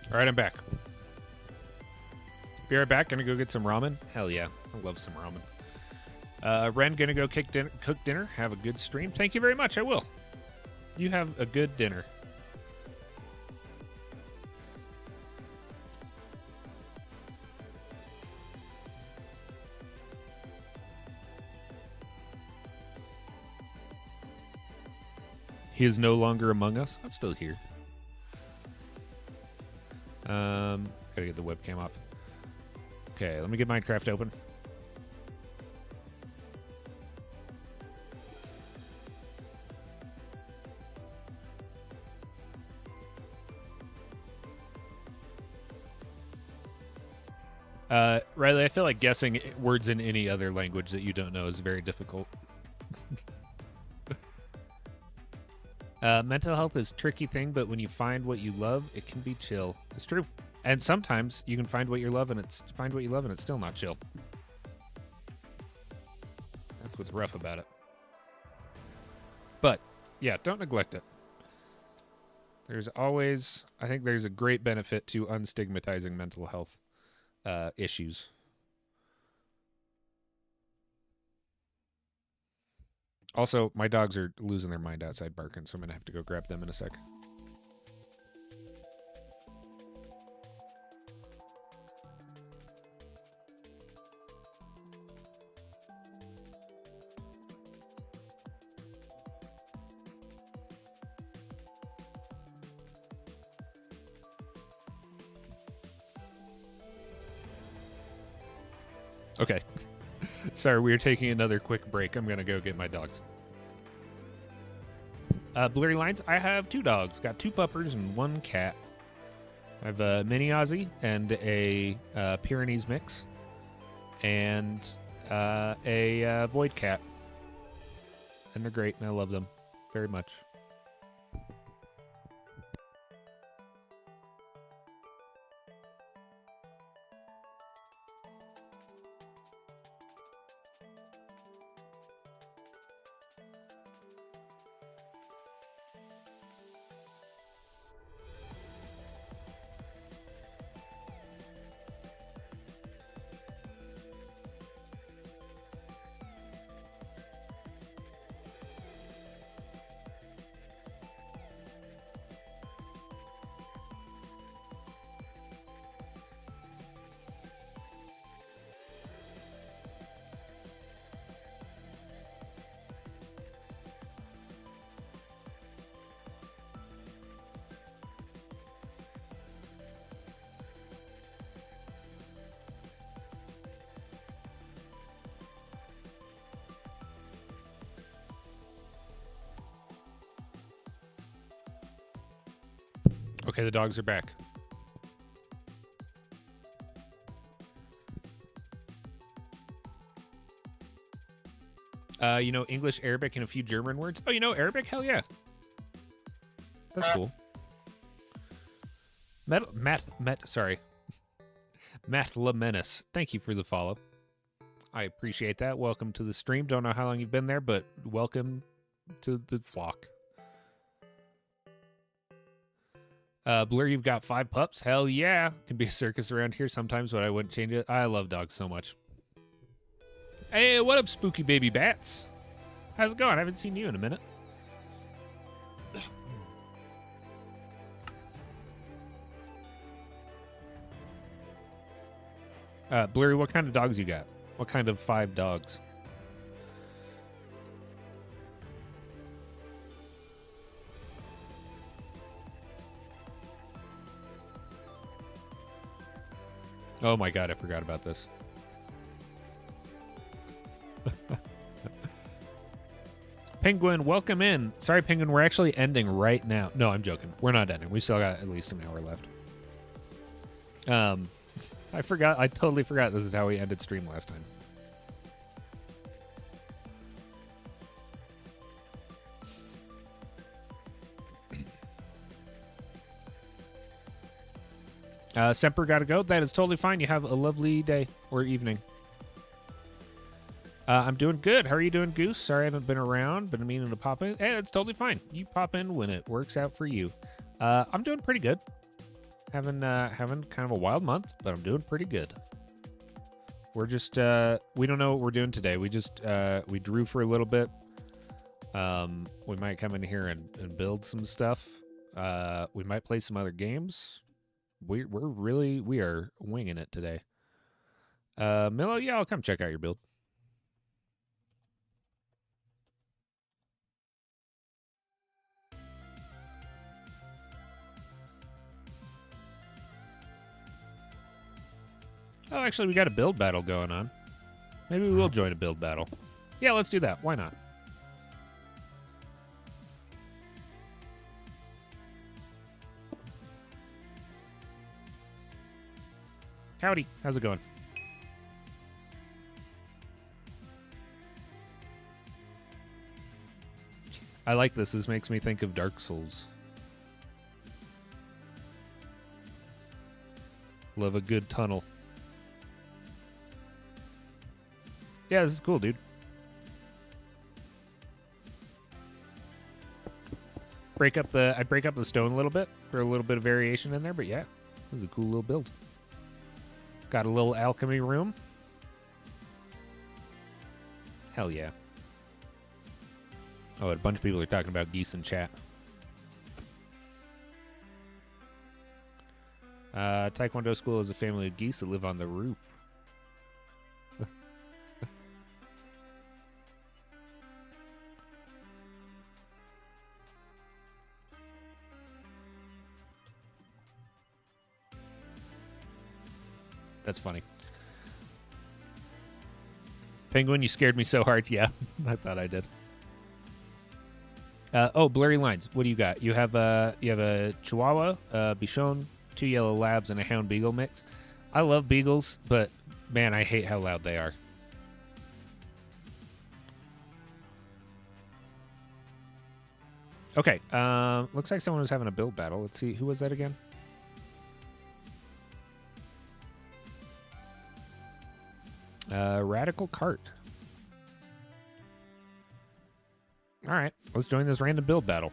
All right, I'm back. Be right back. Gonna go get some ramen. Hell yeah, I love some ramen. Ren, gonna go cook dinner. Have a good stream. Thank you very much. I will. You have a good dinner. He is no longer among us. I'm still here. Gotta get the webcam off. Okay, let me get Minecraft open. Riley, I feel like guessing words in any other language that you don't know is very difficult. Mental health is a tricky thing, but when you find what you love, it can be chill. It's true. And sometimes you can find what you love and it's still not chill. That's what's rough about it. But yeah, don't neglect it. There's always, I think there's a great benefit to unstigmatizing mental health issues. Also, my dogs are losing their mind outside barking, so I'm going to have to go grab them in a sec. Okay. Sorry, we are taking another quick break. I'm going to go get my dogs. Blurry Lines, I have 2 dogs. Got 2 puppers and 1 cat. I have a mini Aussie and a Pyrenees mix. And a void cat. And they're great, and I love them very much. Okay, the dogs are back. You know English, Arabic, and a few German words. Oh, you know Arabic? Hell yeah. That's cool. Matt Lamenis. Thank you for the follow. I appreciate that. Welcome to the stream. Don't know how long you've been there, but welcome to the flock. Blur, you've got 5 pups. Hell yeah. Can be a circus around here sometimes, but I wouldn't change it. I love dogs so much. Hey, what up, spooky baby bats? How's it going? I haven't seen you in a minute. Blurry, what kind of dogs you got? What kind of 5 dogs? Oh my god, I forgot about this. Penguin, welcome in. Sorry, Penguin, we're actually ending right now. No, I'm joking. We're not ending. We still got at least an hour left. I forgot. I totally forgot this is how we ended stream last time. Semper gotta go. That is totally fine. You have a lovely day or evening. I'm doing good. How are you doing, Goose? Sorry I haven't been around. Been meaning to pop in. Hey, it's totally fine. You pop in when it works out for you. I'm doing pretty good. Having kind of a wild month, but I'm doing pretty good. We're just we don't know what we're doing today. We just we drew for a little bit. We might come in here and build some stuff. We might play some other games. We are winging it today. Milo, yeah, I'll come check out your build. Oh, actually, we got a build battle going on. Maybe we will join a build battle. Yeah, let's do that. Why not? Howdy. How's it going? I like this. This makes me think of Dark Souls. Love a good tunnel. Yeah, this is cool, dude. I break up the stone a little bit for a little bit of variation in there, but yeah, this is a cool little build. Got a little alchemy room. Hell yeah. Oh, a bunch of people are talking about geese in chat. Taekwondo school is a family of geese that live on the roof. That's funny. Penguin, you scared me so hard. Yeah, I thought I did. Oh, blurry lines. What do you got? You have a Chihuahua, Bichon, 2 yellow labs, and a hound beagle mix. I love beagles, but man, I hate how loud they are. Okay. Looks like someone was having a build battle. Let's see. Who was that again? Radical Cart. All right, let's join this random build battle.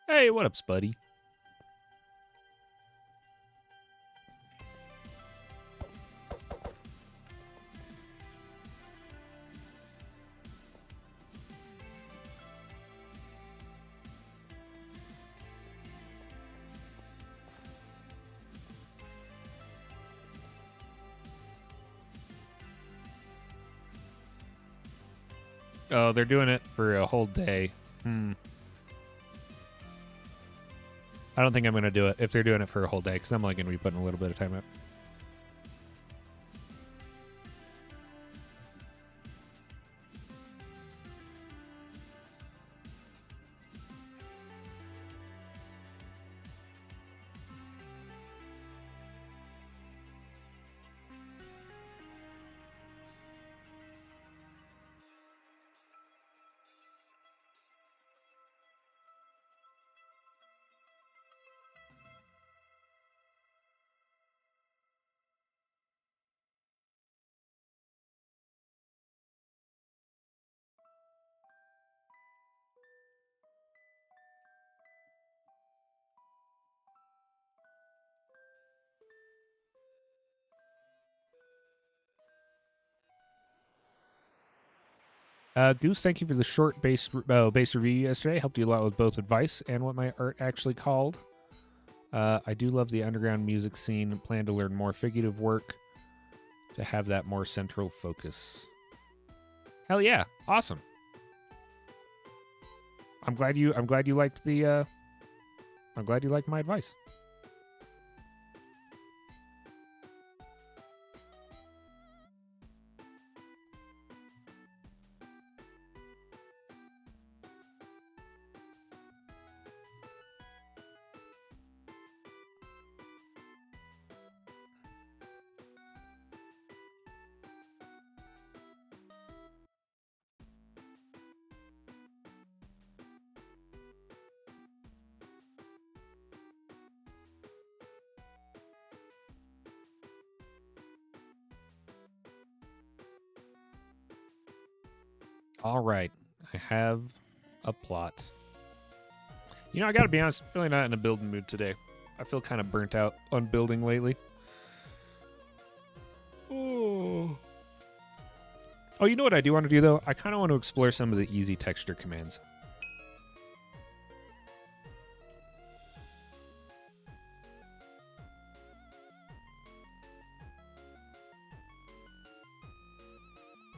Hey, what up, Spuddy? Oh, they're doing it for a whole day. I don't think I'm going to do it if they're doing it for a whole day, because I'm only going to be putting a little bit of time out. Goose, thank you for the short base review yesterday. Helped you a lot with both advice and what my art actually called. I do love the underground music scene. Plan to learn more figurative work to have that more central focus. Hell yeah, awesome. I'm glad you liked the. I'm glad you liked my advice. All right, I have a plot. You know, I gotta be honest, I'm really not in a building mood today. I feel kind of burnt out on building lately. Oh, you know what I do want to do, though? I kind of want to explore some of the easy texture commands.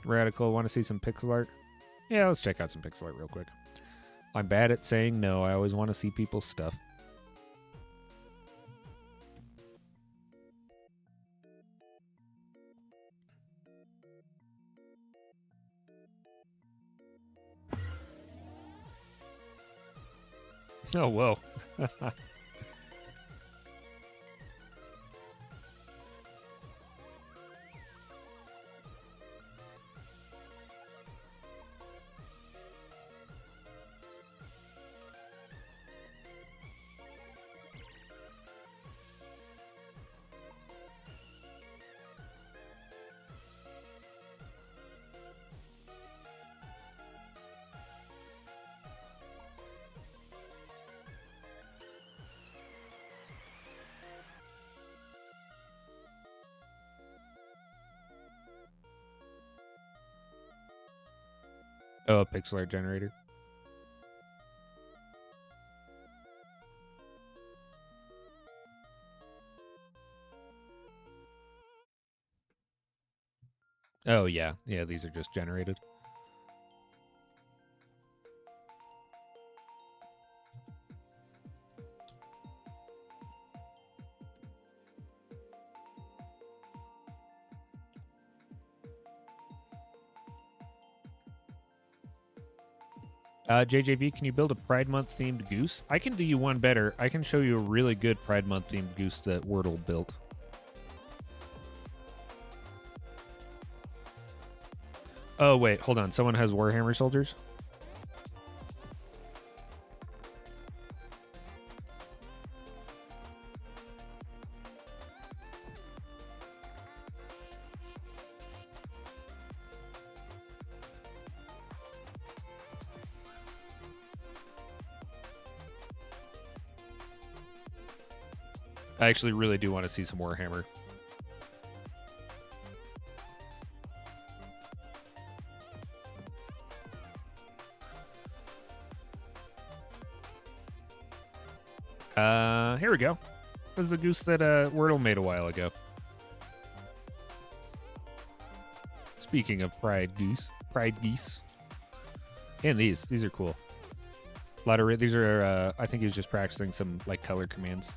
Radical, want to see some pixel art? Yeah, let's check out some pixel art real quick. I'm bad at saying no. I always want to see people's stuff. Oh, whoa. Oh, a pixel art generator. Oh, yeah. Yeah, these are just generated. JJV, can you build a Pride Month themed goose? I can do you one better. I can show you a really good Pride Month themed goose that Wordle built. Oh, wait, hold on. Someone has Warhammer soldiers? I actually really do want to see some Warhammer. Here we go. This is a goose that Wordle made a while ago. Speaking of pride geese, and these are cool. A lot of these are. I think he was just practicing some like color commands.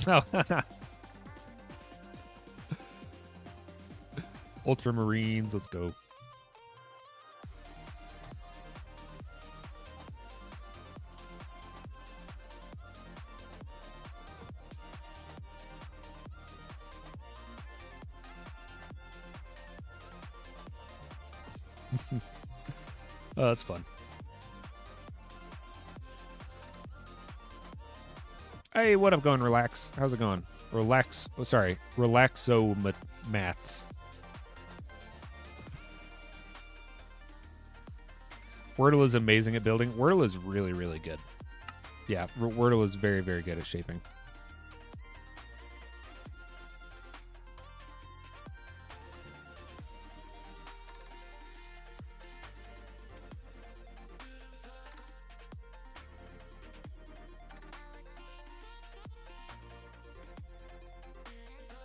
Oh. Ultramarines, let's go. Oh, that's fun. Hey, what up, going? Relax. How's it going? Relax. Oh, sorry. Relaxo-mats. Wordle is amazing at building. Wordle is really, really good. Yeah, Wordle is very, very good at shaping.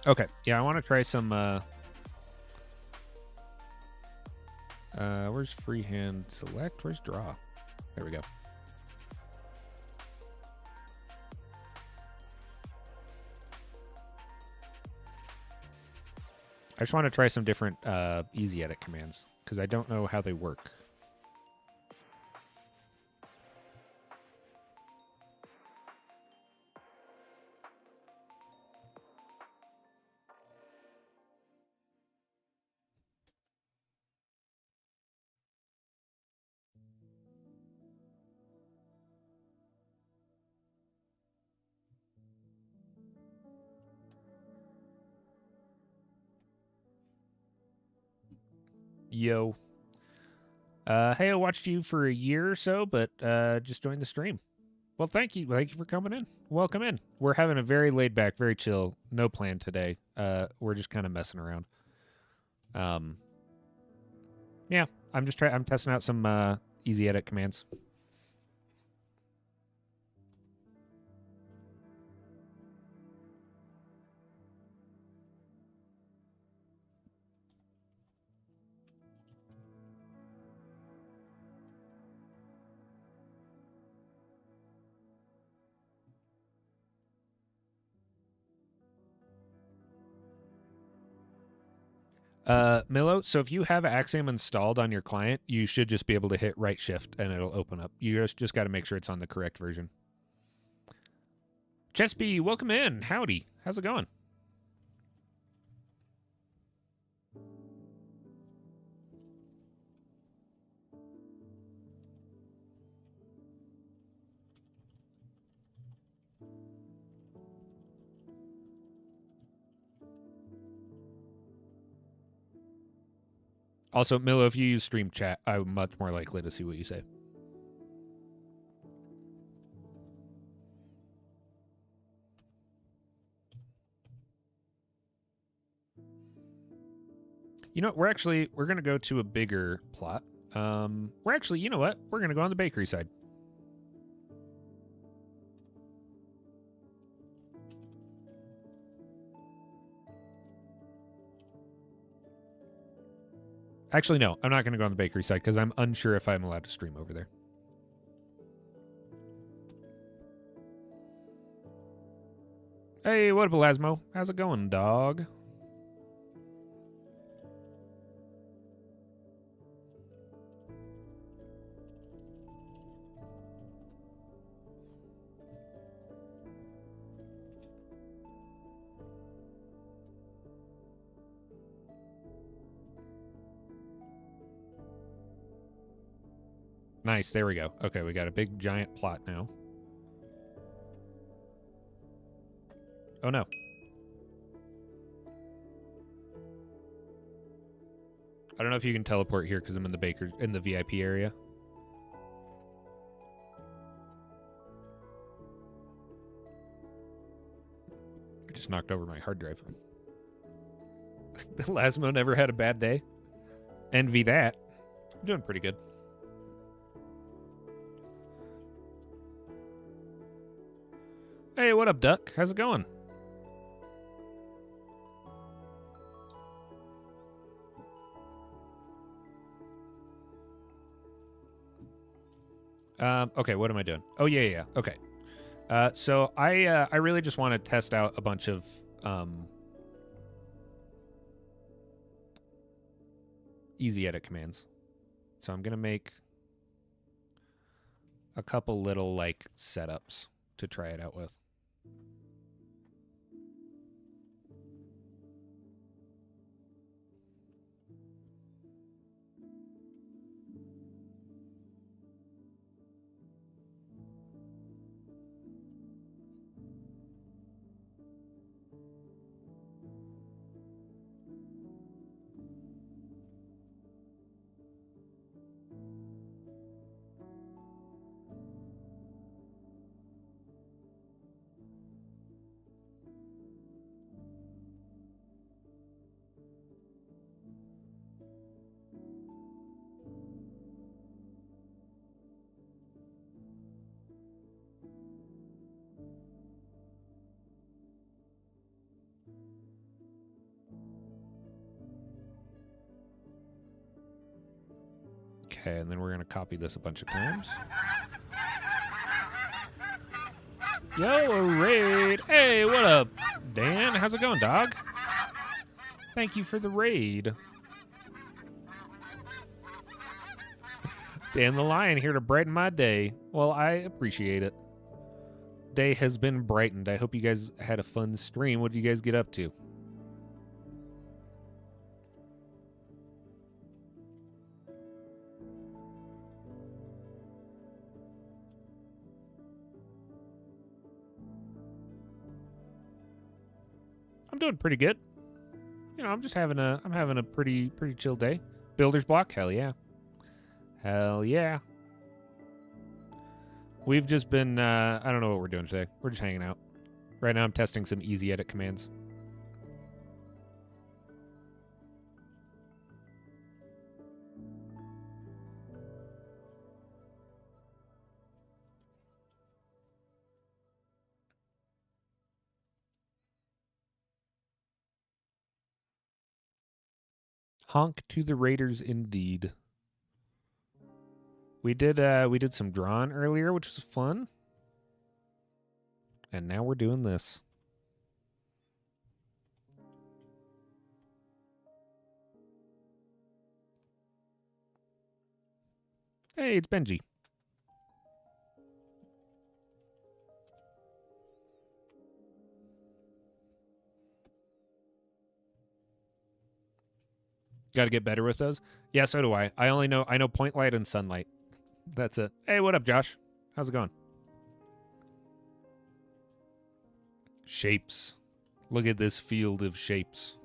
Okay, yeah, I want to try some, where's freehand select? Where's draw? There we go. I just want to try some different, easy edit commands, because I don't know how they work. Yo. Hey, I watched you for a year or so, but just joined the stream. Well, thank you. Thank you for coming in. Welcome in. We're having a very laid back, very chill, no plan today. We're just kind of messing around. Yeah, I'm testing out some easy edit commands. Milo, so if you have Axiom installed on your client, you should just be able to hit right shift and it'll open up. You just got to make sure it's on the correct version. Chespy, welcome in. Howdy. How's it going? Also, Milo, if you use stream chat, I'm much more likely to see what you say. You know what? We're going to go to a bigger plot. You know what? We're going to go on the bakery side. Actually, no, I'm not going to go on the bakery side because I'm unsure if I'm allowed to stream over there. Hey, what up, Elasmo? How's it going, dog? Nice, there we go. Okay, we got a big giant plot now. Oh no. I don't know if you can teleport here because I'm in the VIP area. I just knocked over my hard drive. Lasmo never had a bad day. Envy that. I'm doing pretty good. Hey, what up, Duck? How's it going? Okay, what am I doing? Oh, yeah. Okay. So I really just want to test out a bunch of easy edit commands. So I'm gonna make a couple little like setups to try it out with. Okay, and then we're gonna copy this a bunch of times. Yo, a raid! Hey, what up, Dan? How's it going, dog? Thank you for the raid. Dan the Lion here to brighten my day. Well, I appreciate it. Day has been brightened. I hope you guys had a fun stream. What did you guys get up to? I'm doing pretty good. You know, I'm having a pretty chill day. Builder's block, hell yeah. Hell yeah. We've just been I don't know what we're doing today. We're just hanging out. Right now I'm testing some easy edit commands. Honk to the Raiders indeed. We did some drawing earlier, which was fun. And now we're doing this. Hey, it's Benji. Got to get better with those. Yeah, so do I. I know point light and sunlight. That's it. Hey, what up, Josh? How's it going? Shapes. Look at this field of shapes.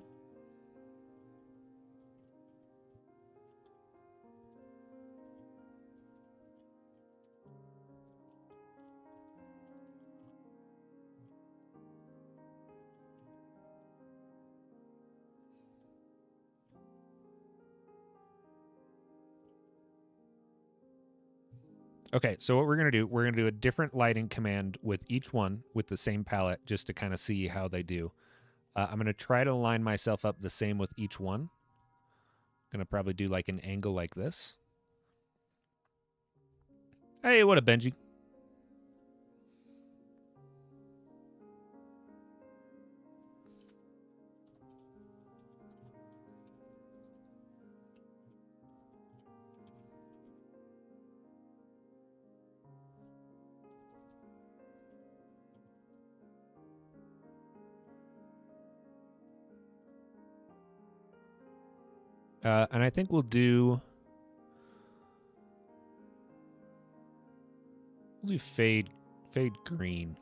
Okay, so what we're going to do a different lighting command with each one with the same palette just to kind of see how they do. I'm going to try to line myself up the same with each one. Going to probably do like an angle like this. Hey, what up, Benji? And I think we'll do fade green.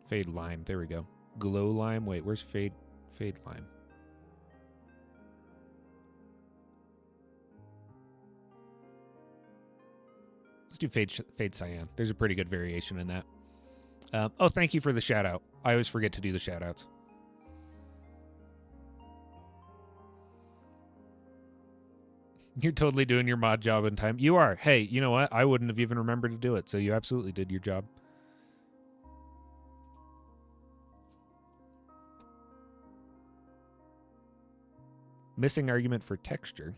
Fade lime. There we go. Glow lime. Wait, where's fade lime? Let's do fade cyan. There's a pretty good variation in that. Oh, thank you for the shout out. I always forget to do the shout outs. You're totally doing your mod job in time. You are. Hey, you know what? I wouldn't have even remembered to do it, so you absolutely did your job. Missing argument for texture.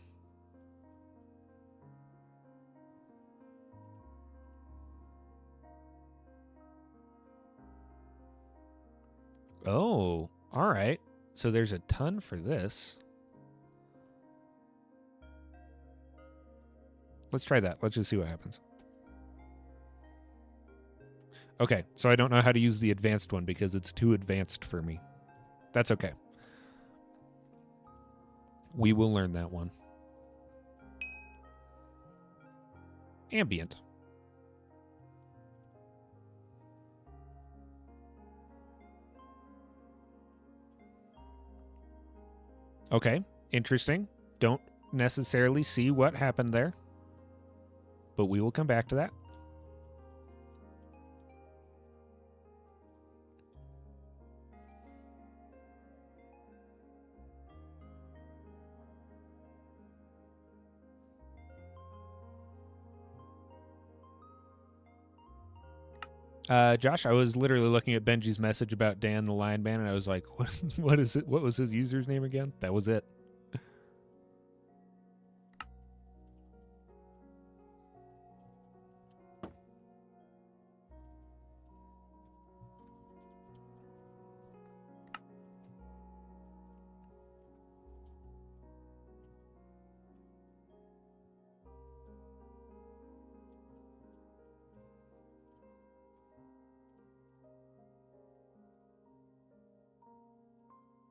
Oh, all right. So there's a ton for this. Let's try that. Let's just see what happens. Okay, so I don't know how to use the advanced one because it's too advanced for me. That's okay. We will learn that one. Ambient. Okay, interesting. Don't necessarily see what happened there, but we will come back to that. Josh, I was literally looking at Benji's message about Dan the Lion Man, and I was like, what is it? What was his user's name again? That was it.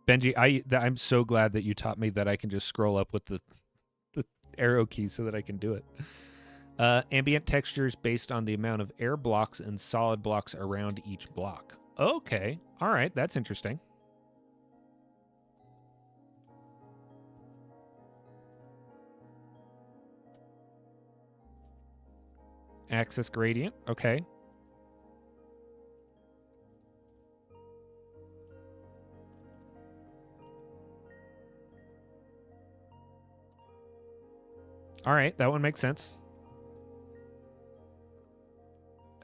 Benji, I'm so glad that you taught me that I can just scroll up with the arrow key so that I can do it. Ambient textures based on the amount of air blocks and solid blocks around each block. Okay. All right. That's interesting. Axis gradient. Okay. All right. That one makes sense.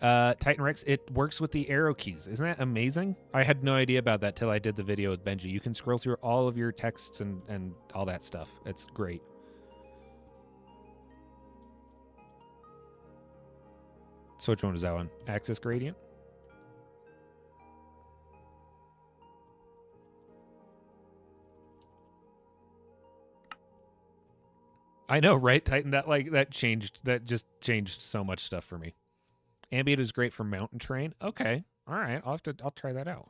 Titan Rex, it works with the arrow keys. Isn't that amazing? I had no idea about that till I did the video with Benji. You can scroll through all of your texts and all that stuff. It's great. So which one was that one? Axis gradient? I know, right? Titan, that just changed so much stuff for me. Ambient is great for mountain terrain. Okay. All right. I'll try that out.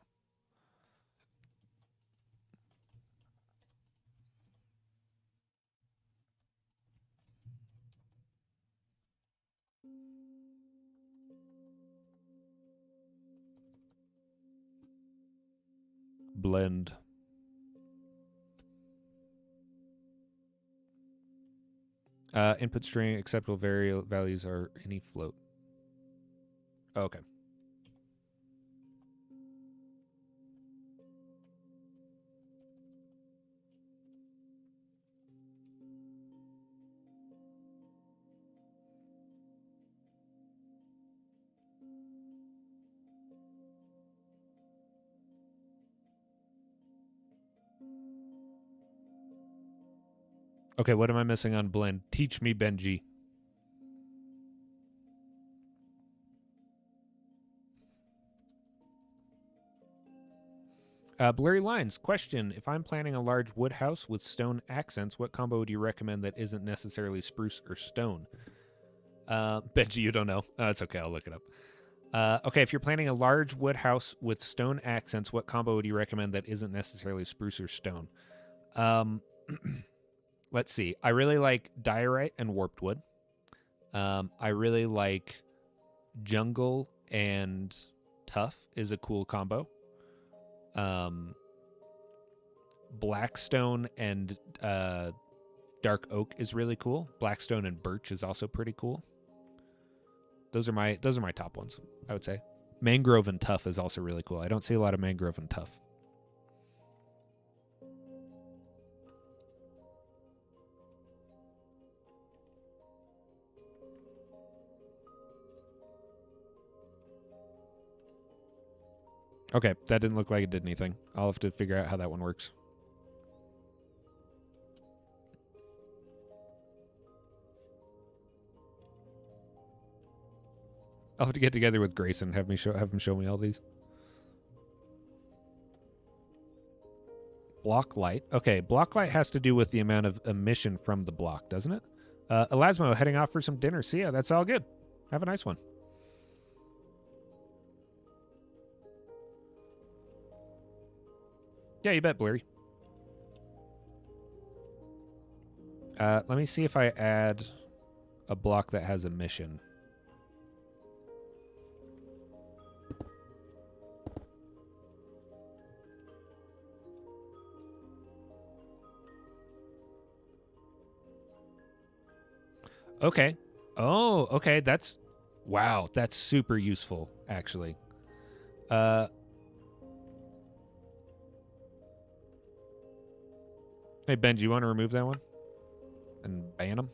Blend. Input string acceptable values are any float. Okay. Okay, what am I missing on blend? Teach me, Benji. Blurry lines. Question. If I'm planning a large wood house with stone accents, what combo would you recommend that isn't necessarily spruce or stone? Benji, you don't know. It's okay. I'll look it up. Okay, if you're planning a large wood house with stone accents, what combo would you recommend that isn't necessarily spruce or stone? Let's see. I really like diorite and warped wood. I really like jungle and tough is a cool combo. Blackstone and dark oak is really cool. Blackstone and birch is also pretty cool. Those are my top ones, I would say. Mangrove and tough is also really cool. I don't see a lot of mangrove and tough. Okay, that didn't look like it did anything. I'll have to figure out how that one works. I'll have to get together with Grayson, have him show me all these. Block light. Okay, block light has to do with the amount of emission from the block, doesn't it? Elasmo, heading off for some dinner. See ya. That's all good. Have a nice one. Yeah, you bet, Blurry. Let me see if I add a block that has emission. Okay. Oh, okay. Wow. That's super useful, actually. Hey, Ben, do you want to remove that one? And ban them?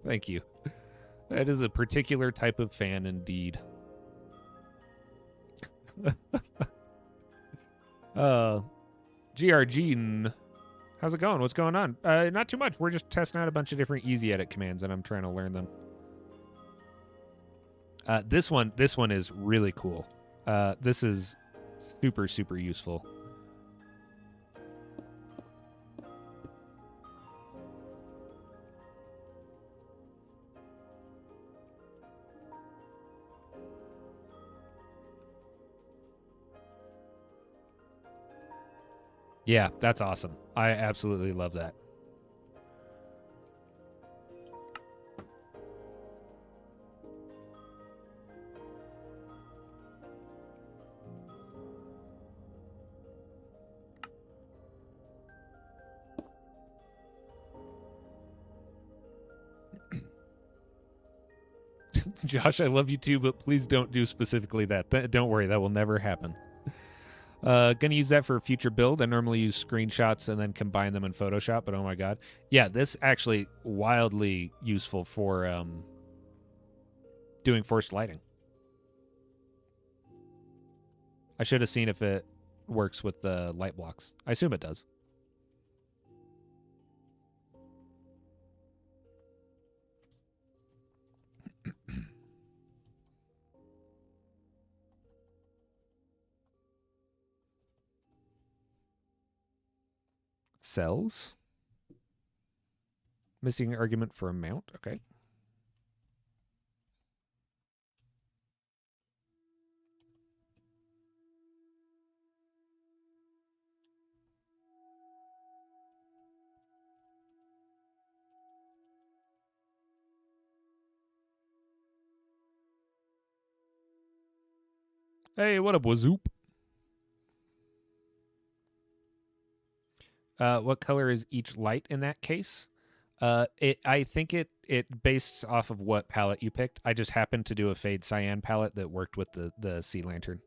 Thank you. That is a particular type of fan indeed. GRG, how's it going? What's going on? Not too much. We're just testing out a bunch of different easy edit commands, and I'm trying to learn them. This one is really cool. This is super, super useful. Yeah, that's awesome. I absolutely love that. Josh, I love you too, but please don't do specifically that. Don't worry, that will never happen. Gonna use that for a future build. I normally use screenshots and then combine them in Photoshop, but oh my god. Yeah, this actually wildly useful for doing forced lighting. I should have seen if it works with the light blocks. I assume it does. Cells. Missing argument for amount. Okay. Hey, what up, Wazoop? What color is each light in that case? I think it based off of what palette you picked. I just happened to do a fade cyan palette that worked with the sea lantern.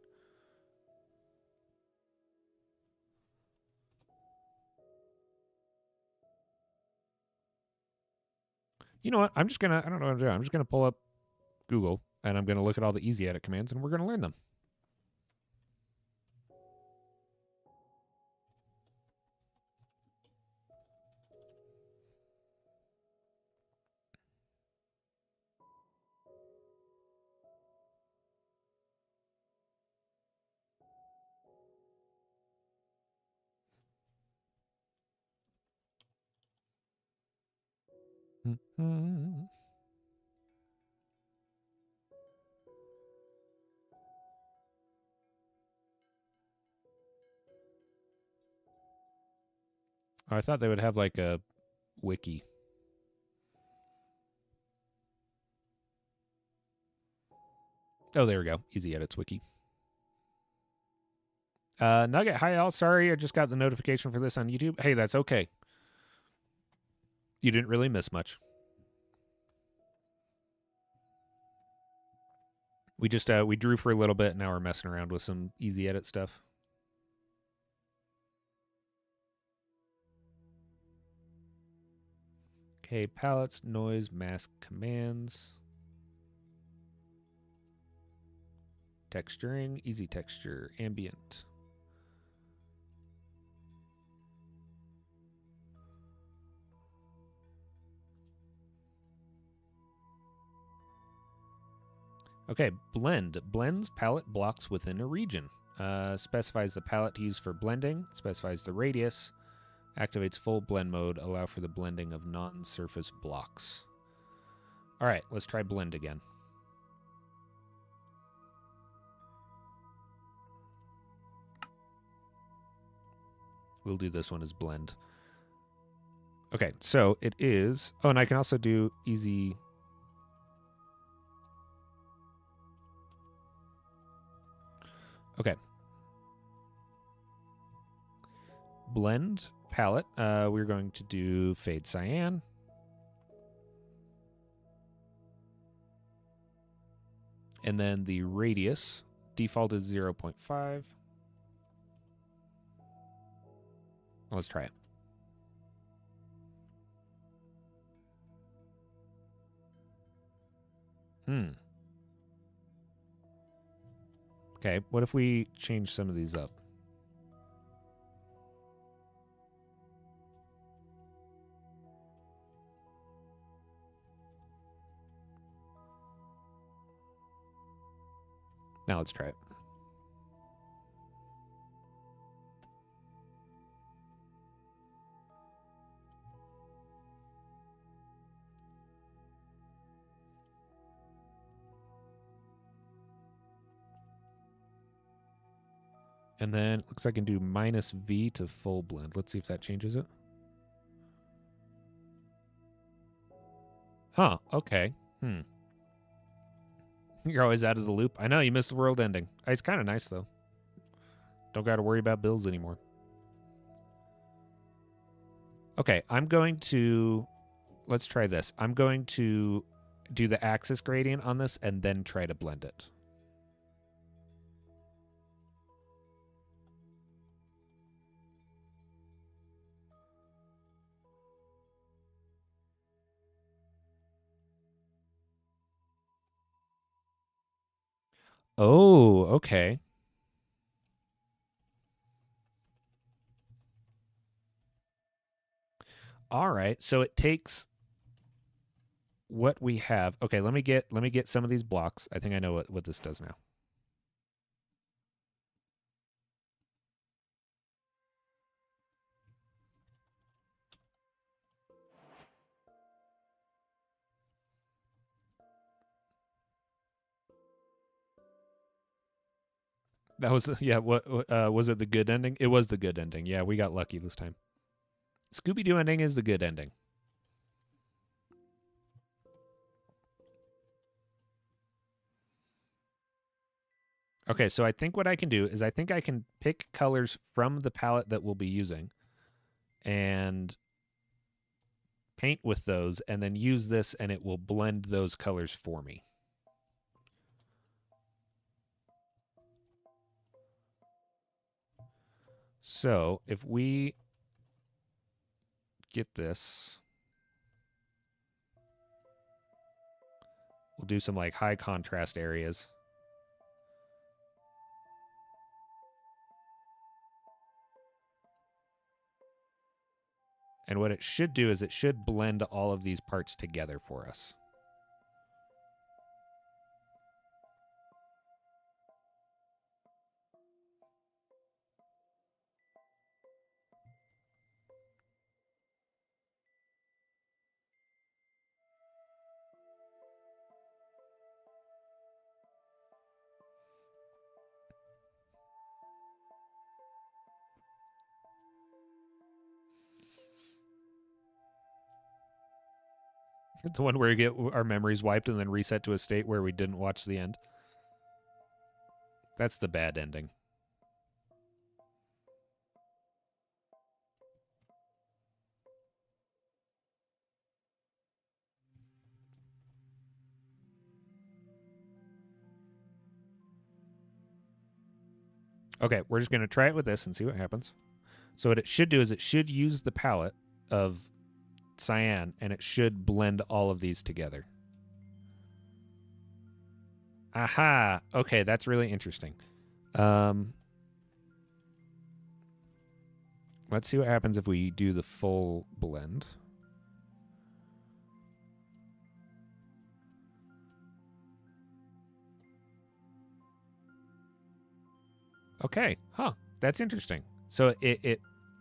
You know what? I don't know what to do. I'm just gonna pull up Google and I'm gonna look at all the easy edit commands and we're gonna learn them. Mm-hmm. I thought they would have like a wiki. Oh, there we go. Easy edits wiki. Nugget, hi all. Sorry, I just got the notification for this on YouTube. Hey, that's okay. You didn't really miss much. We just we drew for a little bit. Now we're messing around with some easy edit stuff. Okay, palettes, noise, mask, commands. Texturing, easy texture, ambient. Okay, blend. Blends palette blocks within a region. Specifies the palette to use for blending. Specifies the radius. Activates full blend mode. Allow for the blending of non-surface blocks. All right, let's try blend again. We'll do this one as blend. Okay, so it is... Oh, and I can also do easy... Okay. Blend palette. We're going to do fade cyan. And then the radius. Default is 0.5. Let's try it. Okay, what if we change some of these up? Now let's try it. And then it looks like I can do -V to full blend. Let's see if that changes it. Huh, okay. You're always out of the loop. I know, you missed the world ending. It's kind of nice, though. Don't got to worry about bills anymore. Okay, I'm going to... Let's try this. I'm going to do the axis gradient on this and then try to blend it. Oh, okay. All right. So it takes what we have. Okay, let me get some of these blocks. I think I know what this does now. That was yeah. What was it? The good ending? It was the good ending. Yeah, we got lucky this time. Scooby-Doo ending is the good ending. Okay, so I think what I can do is I think I can pick colors from the palette that we'll be using and paint with those and then use this and it will blend those colors for me. So if we get this, we'll do some like high contrast areas. And what it should do is it should blend all of these parts together for us. It's the one where we get our memories wiped and then reset to a state where we didn't watch the end. That's the bad ending. Okay, we're just going to try it with this and see what happens. So what it should do is it should use the palette of cyan and it should blend all of these together. Aha! Okay, that's really interesting. Let's see what happens if we do the full blend. Okay, huh, that's interesting. So it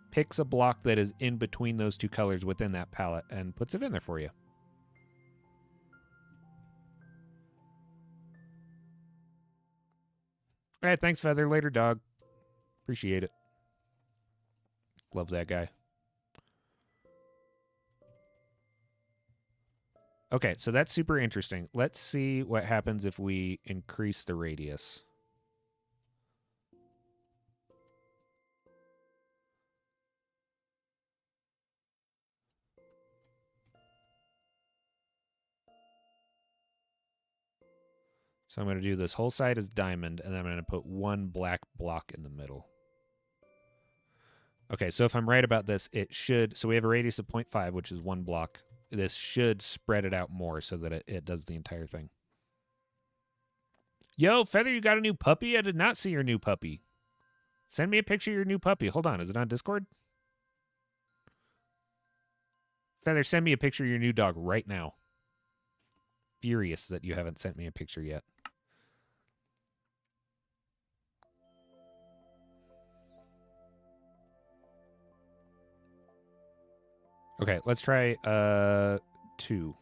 picks a block that is in between those two colors within that palette and puts it in there for you. All right, thanks, Feather. Later, dog. Appreciate it. Love that guy. Okay, so that's super interesting. Let's see what happens if we increase the radius. So I'm going to do this whole side as diamond, and then I'm going to put one black block in the middle. Okay, so if I'm right about this, it should... So we have a radius of 0.5, which is one block. This should spread it out more so that it does the entire thing. Yo, Feather, you got a new puppy? I did not see your new puppy. Send me a picture of your new puppy. Hold on, is it on Discord? Feather, send me a picture of your new dog right now. Furious that you haven't sent me a picture yet. Okay, let's try 2.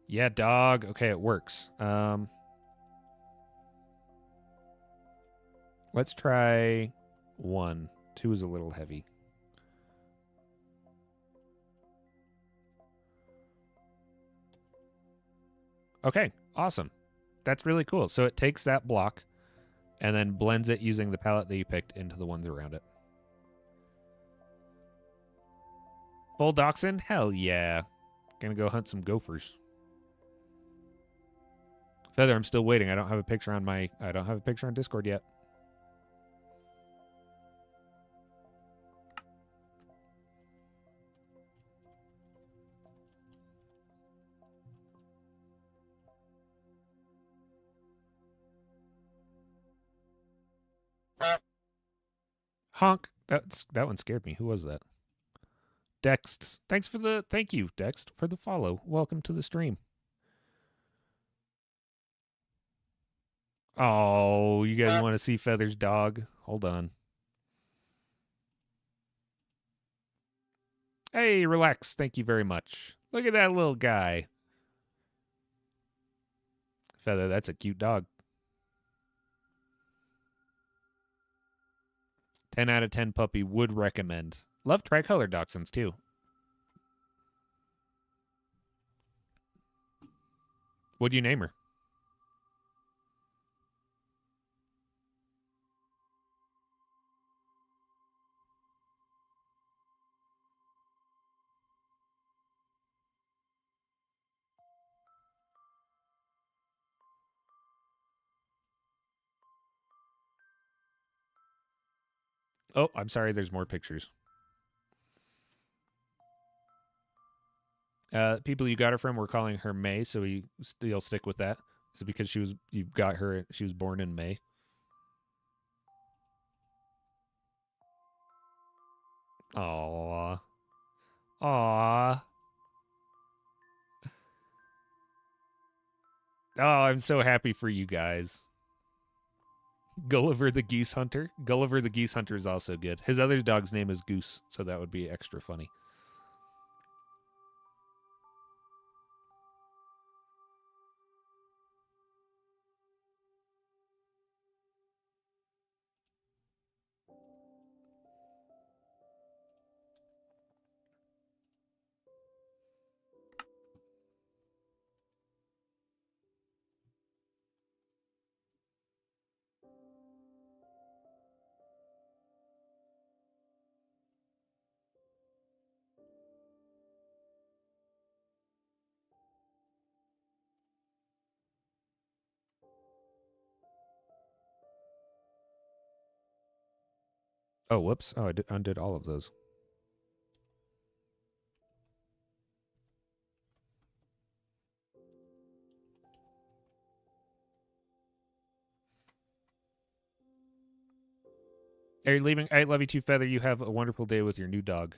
Yeah, dog. Okay, it works. Let's try 1. 2 is a little heavy. Okay, awesome. That's really cool. So it takes that block and then blends it using the palette that you picked into the ones around it. Full Dachshund? Hell yeah. Gonna go hunt some gophers. Feather, I'm still waiting. I don't have a picture on Discord yet. Honk. That one scared me. Who was that? Dext. Thank you, Dext, for the follow. Welcome to the stream. Oh, you guys want to see Feather's dog? Hold on. Hey, relax. Thank you very much. Look at that little guy. Feather, that's a cute dog. 10 out of 10 puppy, would recommend. Love tricolor dachshunds too. What'd you name her? Oh, I'm sorry, there's more pictures. People you got her from were calling her May, so you'll stick with that. Is it because she was born in May? Aww. Aww. Oh, I'm so happy for you guys. Gulliver the Geese Hunter. Gulliver the Geese Hunter is also good. His other dog's name is Goose, so that would be extra funny. Oh, whoops. Oh, I undid all of those. Are you leaving? I love you too, Feather. You have a wonderful day with your new dog.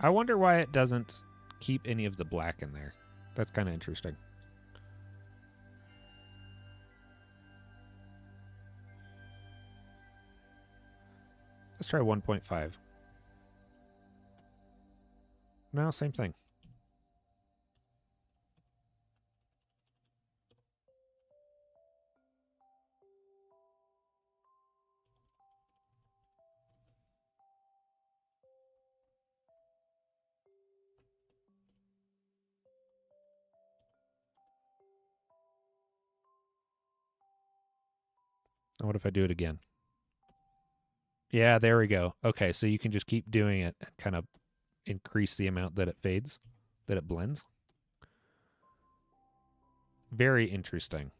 I wonder why it doesn't keep any of the black in there. That's kind of interesting. Let's try 1.5. No, same thing. And what if I do it again? Yeah, there we go. Okay, so you can just keep doing it and kind of increase the amount that it fades, that it blends. Very interesting.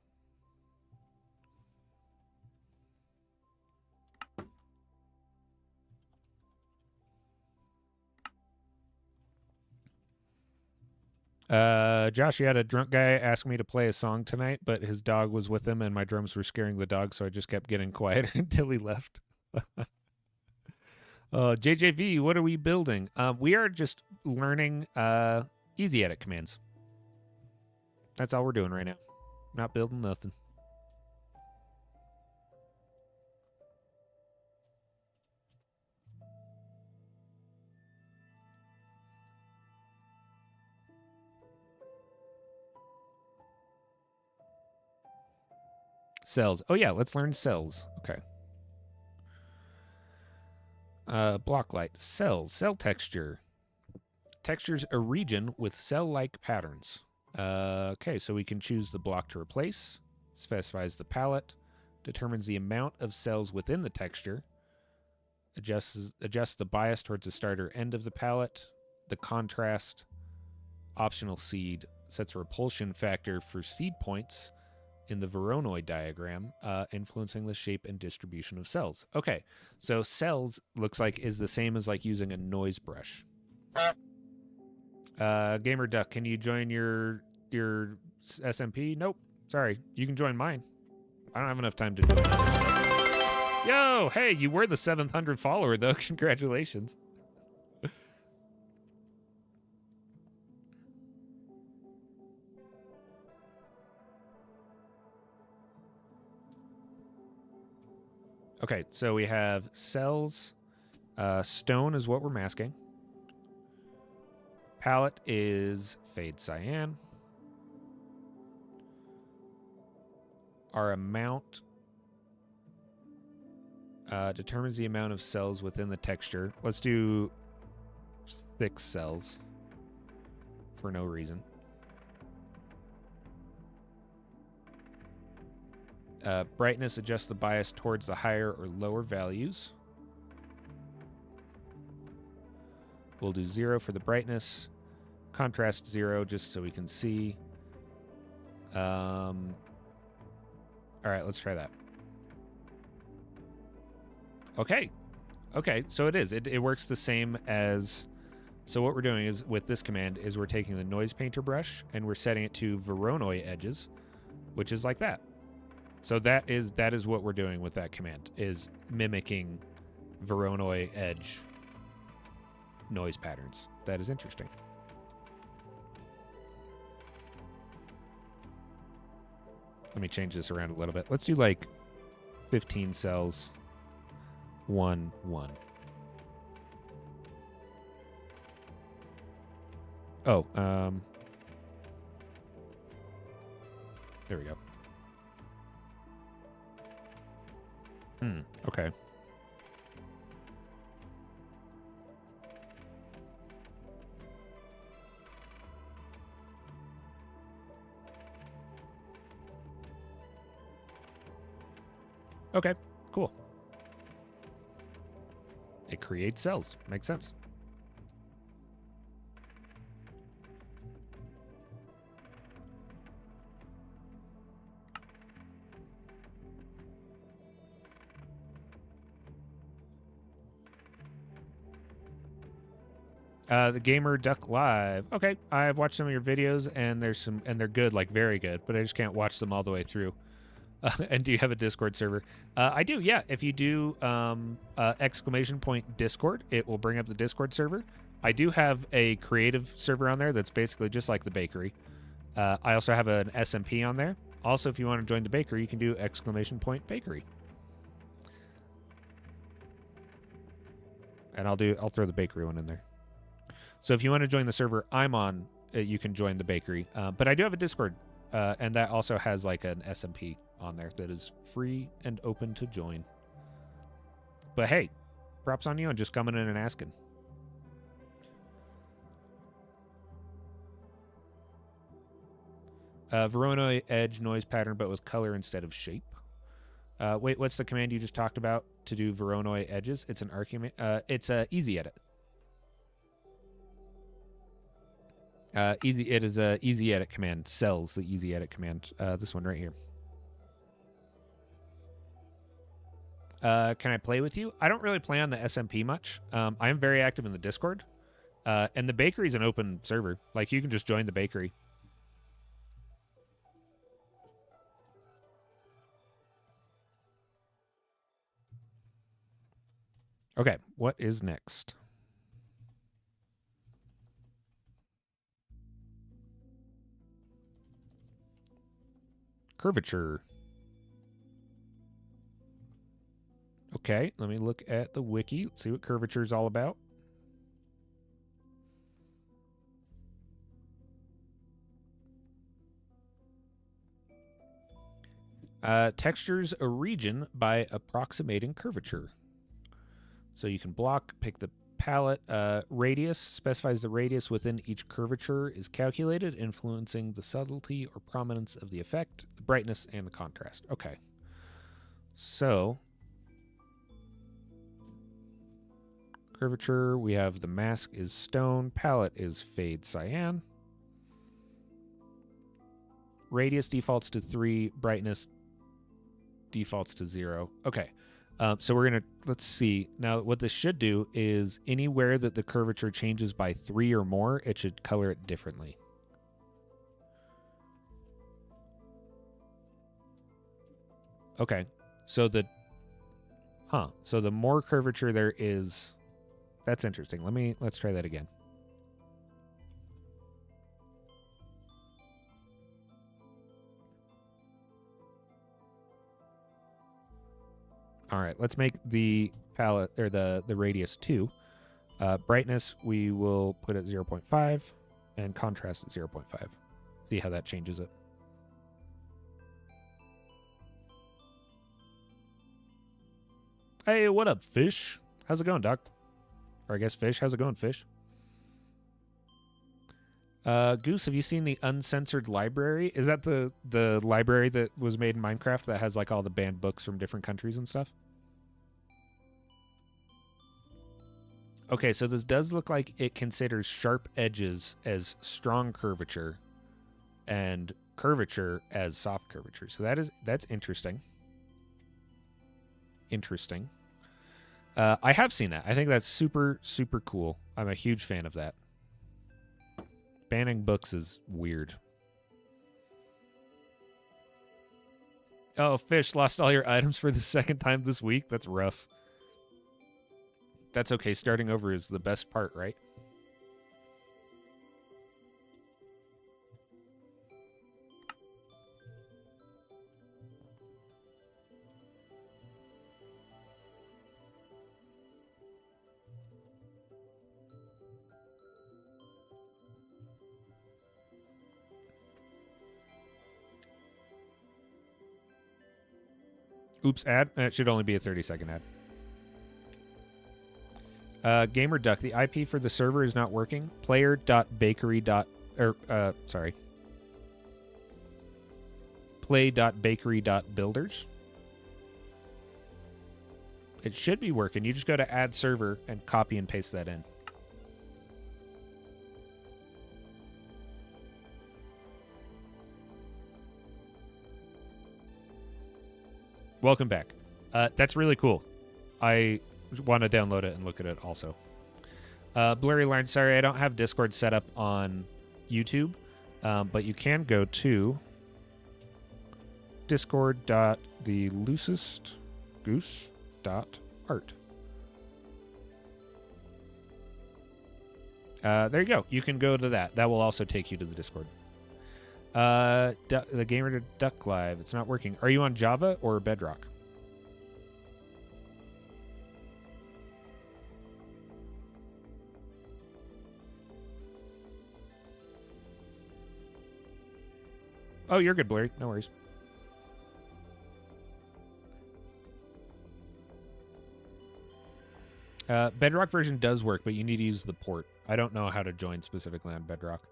Josh, you had a drunk guy ask me to play a song tonight, but his dog was with him and my drums were scaring the dog, so I just kept getting quieter until he left. JJV, what are we building? We are just learning easy edit commands. That's all we're doing right now. Not building nothing. Cells. Oh yeah, let's learn cells. Okay. Block light. Cells. Cell texture. Textures a region with cell-like patterns. Okay, so we can choose the block to replace. Specifies the palette. Determines the amount of cells within the texture. Adjusts the bias towards the start or end of the palette. The contrast. Optional seed. Sets a repulsion factor for seed points in the Voronoi diagram, influencing the shape and distribution of cells. Okay, so cells looks like is the same as like using a noise brush. Gamer Duck, can you join your SMP? Nope. Sorry, you can join mine. I don't have enough time to join other stuff. Yo, hey, you were the 700 follower though. Congratulations. Okay, so we have cells. Stone is what we're masking. Palette is fade cyan. Our amount determines the amount of cells within the texture. Let's do 6 cells for no reason. Brightness adjusts the bias towards the higher or lower values. We'll do 0 for the brightness. Contrast 0 just so we can see. All right, let's try that. Okay. Okay, so it is. It works the same as... So what we're doing is, with this command, is we're taking the noise painter brush and we're setting it to Voronoi edges, which is like that. So that is what we're doing with that command, is mimicking Voronoi edge noise patterns. That is interesting. Let me change this around a little bit. Let's do like 15 cells. 1, 1. Oh, there we go. Okay. Okay, cool. It creates cells. Makes sense. The Gamer Duck Live. Okay, I've watched some of your videos, and they're good, like very good, but I just can't watch them all the way through. And do you have a Discord server? I do, yeah. If you do exclamation point Discord, it will bring up the Discord server. I do have a creative server on there that's basically just like the bakery. I also have an SMP on there. Also, if you want to join the bakery, you can do exclamation point bakery. And I'll throw the bakery one in there. So if you want to join the server I'm on, you can join the bakery. But I do have a Discord, and that also has like an SMP on there that is free and open to join. But hey, props on you on just coming in and asking. Voronoi edge noise pattern, but with color instead of shape. Wait, what's the command you just talked about to do Voronoi edges? It's an argument. It's a easy edit. It is a easy edit command. Cells, the easy edit command. This one right here. Can I play with you? I don't really play on the SMP much. I am very active in the Discord. And the bakery's an open server. Like, you can just join the bakery. Okay, what is next? Curvature. Okay, let me look at the wiki. Let's see what curvature is all about. Textures a region by approximating curvature. So you can block, pick the palette. Radius specifies the radius within each curvature is calculated, influencing the subtlety or prominence of the effect, the brightness, and the contrast. Okay. So, curvature, we have the mask is stone, palette is fade cyan. Radius defaults to 3, brightness defaults to 0. Okay. So we're going to, let's see. Now, what this should do is anywhere that the curvature changes by 3 or more, it should color it differently. Okay. So the more curvature there is, that's interesting. Let's try that again. All right, let's make the palette or the radius 2. Brightness we will put at 0.5 and contrast at 0.5. See how that changes it. Hey, what up, Fish? How's it going, Doc? Or I guess Fish. How's it going, Fish? Goose, have you seen the uncensored library? Is that the library that was made in Minecraft that has like all the banned books from different countries and stuff? Okay, so this does look like it considers sharp edges as strong curvature and curvature as soft curvature. So that's interesting. Interesting. I have seen that. I think that's super, super cool. I'm a huge fan of that. Banning books is weird. Oh, Fish, lost all your items for the second time this week? That's rough. That's okay. Starting over is the best part, right? Oops, ad. It should only be a 30-second ad. Gamer Duck, the IP for the server is not working. Player.bakery. Sorry. Play.bakery.builders. It should be working. You just go to add server and copy and paste that in. Welcome back. That's really cool. I want to download it and look at it also. Blurry Line, sorry, I don't have Discord set up on YouTube, but you can go to discord.theloosestgoose.art. There you go. You can go to that. That will also take you to the Discord. The Gamer Duck Live. It's not working. Are you on Java or Bedrock? Oh, you're good, Blurry. No worries. Bedrock version does work, but you need to use the port. I don't know how to join specifically on Bedrock.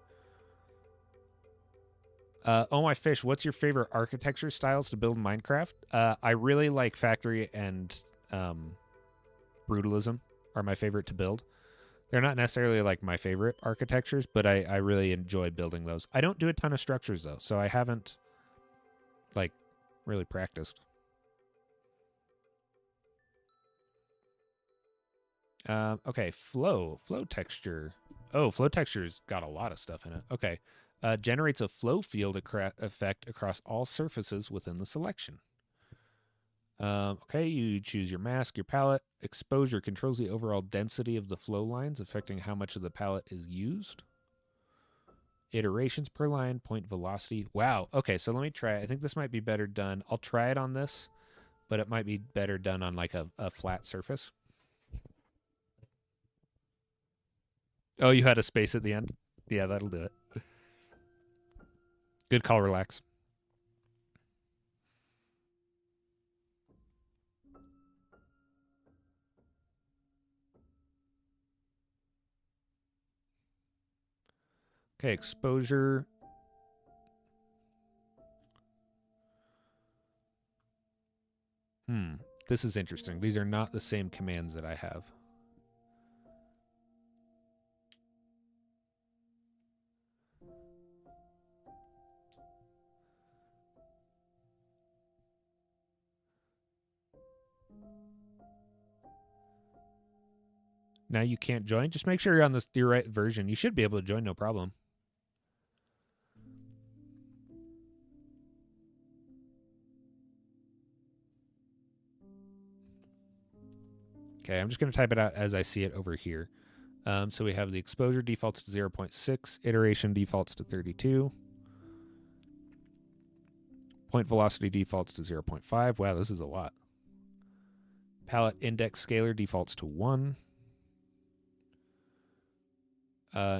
Oh my Fish, what's your favorite architecture styles to build Minecraft? I really like Factory and Brutalism are my favorite to build. They're not necessarily like my favorite architectures, but I really enjoy building those. I don't do a ton of structures though, so I haven't like really practiced. Okay, flow texture. Oh, flow texture's got a lot of stuff in it. Okay. Generates a flow field effect across all surfaces within the selection. Okay, you choose your mask, your palette. Exposure controls the overall density of the flow lines, affecting how much of the palette is used. Iterations per line, point velocity. Wow. Okay, so let me try. I think this might be better done. I'll try it on this, but it might be better done on like a flat surface. Oh, you had a space at the end? Yeah, that'll do it. Good call, relax. Okay, exposure. This is interesting. These are not the same commands that I have. Now you can't join. Just make sure you're on the right version. You should be able to join, no problem. Okay, I'm just going to type it out as I see it over here. So we have the exposure defaults to 0.6, iteration defaults to 32, point velocity defaults to 0.5. Wow, this is a lot. Palette index scalar defaults to 1.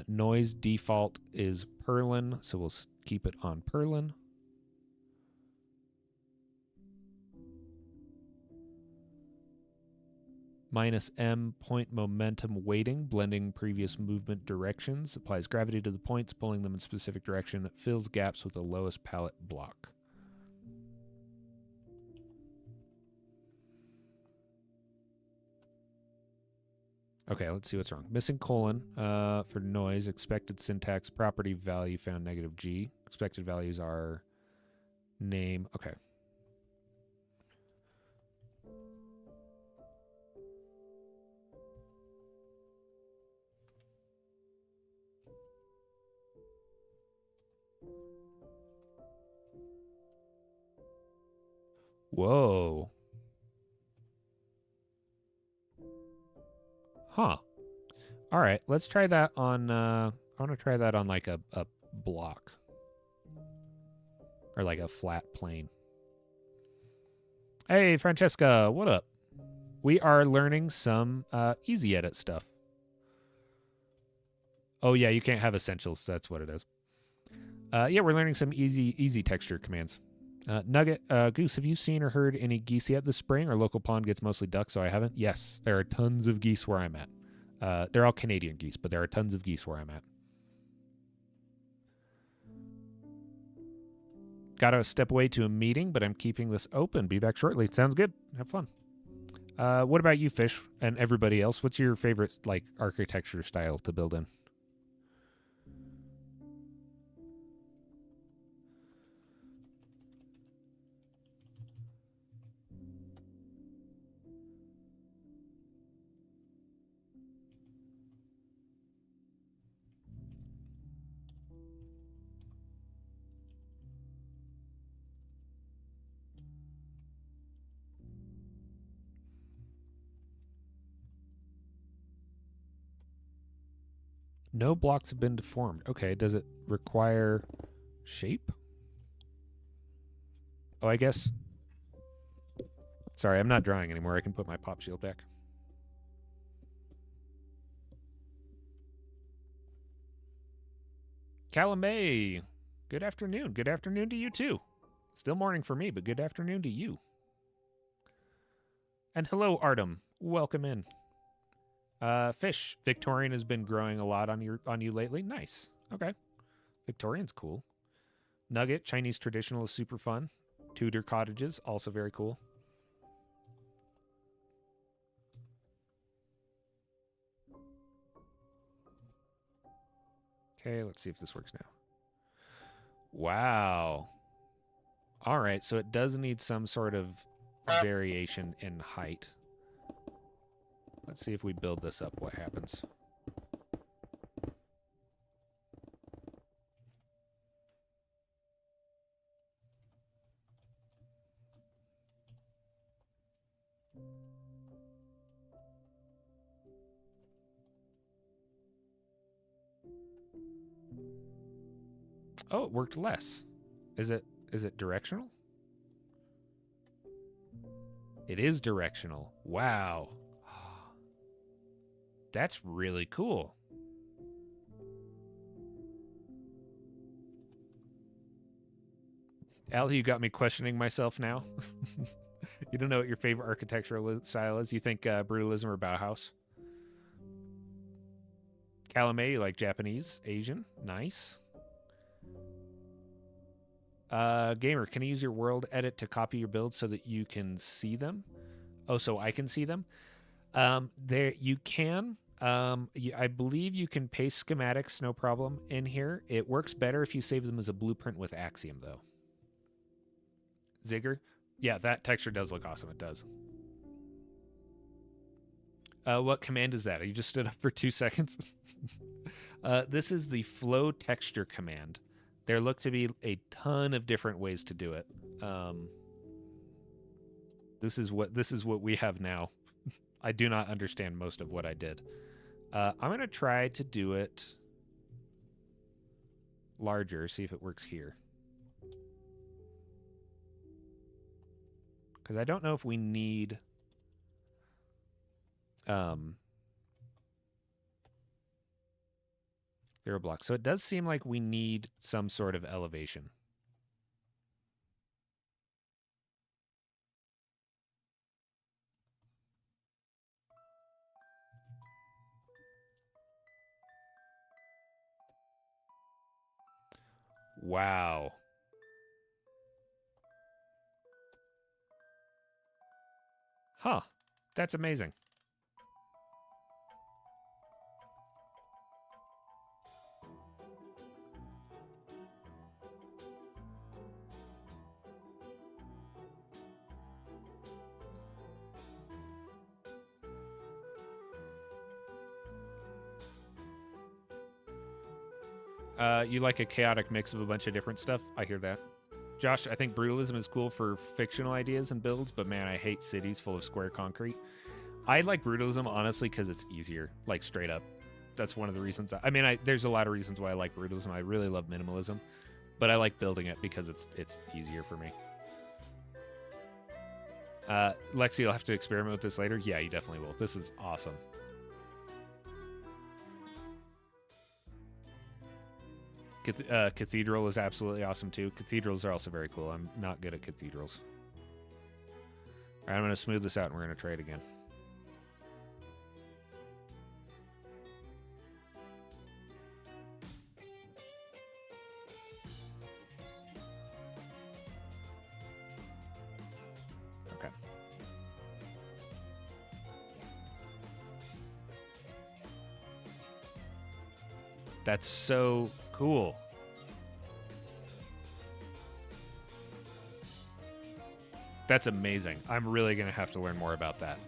Noise default is Perlin, so we'll keep it on Perlin. -M point momentum weighting, blending previous movement directions, applies gravity to the points, pulling them in specific direction, fills gaps with the lowest palette block. Okay, let's see what's wrong. Missing colon for noise, expected syntax, property value found -G. Expected values are name. Okay. Whoa. Huh. All right, let's try that on, I want to try that on like a block. Or like a flat plane. Hey, Francesca, what up? We are learning some easy edit stuff. Oh, yeah, you can't have essentials. That's what it is. Yeah, we're learning some easy texture commands. Nugget, Goose, have you seen or heard any geese yet this spring? Our local pond gets mostly ducks, so I haven't. Yes, there are tons of geese where I'm at. They're all Canadian geese, but there are tons of geese where I'm at. Gotta step away to a meeting, but I'm keeping this open. Be back shortly. Sounds good. Have fun. What about you, Fish, and everybody else? What's your favorite like architecture style to build in? No blocks have been deformed. Okay, does it require shape? Oh, I guess. Sorry, I'm not drawing anymore. I can put my pop shield back. Calumet, good afternoon. Good afternoon to you, too. Still morning for me, but good afternoon to you. And hello, Artem. Welcome in. Fish, Victorian has been growing a lot on you lately. Nice. Okay. Victorian's cool. Nugget, Chinese traditional is super fun. Tudor cottages, also very cool. Okay, let's see if this works now. Wow. All right, so it does need some sort of variation in height. Let's see if we build this up, what happens. Oh, it worked less. Is it directional? It is directional. Wow. That's really cool. Al, you got me questioning myself now. You don't know what your favorite architectural style is. You think brutalism or Bauhaus? Calumet, you like Japanese, Asian? Nice. Gamer, can I use your world edit to copy your builds so that you can see them? Oh, so I can see them? There you can. I believe you can paste schematics, no problem, in here. It works better if you save them as a blueprint with Axiom, though. Zigger? Yeah, that texture does look awesome. It does. What command is that? You just stood up for 2 seconds? This is the flow texture command. There look to be a ton of different ways to do it. This is what we have now. I do not understand most of what I did. I'm going to try to do it larger, see if it works here. Because I don't know if we need... zero blocks. So it does seem like we need some sort of elevation. Wow. Huh. That's amazing. You like a chaotic mix of a bunch of different stuff? I hear that. Josh, I think brutalism is cool for fictional ideas and builds, but man, I hate cities full of square concrete. I like brutalism, honestly, because it's easier, like straight up. That's one of the reasons. There's a lot of reasons why I like brutalism. I really love minimalism, but I like building it because it's easier for me. Lexi, you'll have to experiment with this later. Yeah, you definitely will. This is awesome. Cathedral is absolutely awesome too. Cathedrals are also very cool. I'm not good at cathedrals. All right, I'm going to smooth this out and we're going to try it again. Okay. That's so cool. That's amazing. I'm really going to have to learn more about that.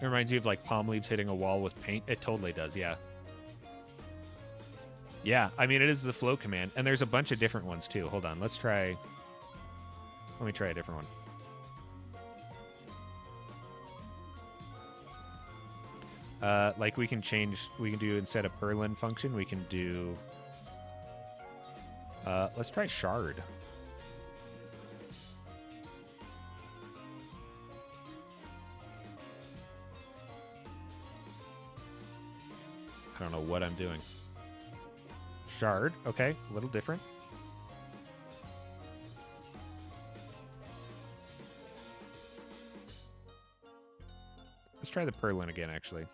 It reminds you of like palm leaves hitting a wall with paint. It totally does, yeah. Yeah, I mean, it is the flow command, and there's a bunch of different ones too. Hold on, let me try a different one. Like we can do instead of Perlin function, we can do, let's try shard. I don't know what I'm doing. Shard, okay, a little different. Let's try the Perlin again, actually.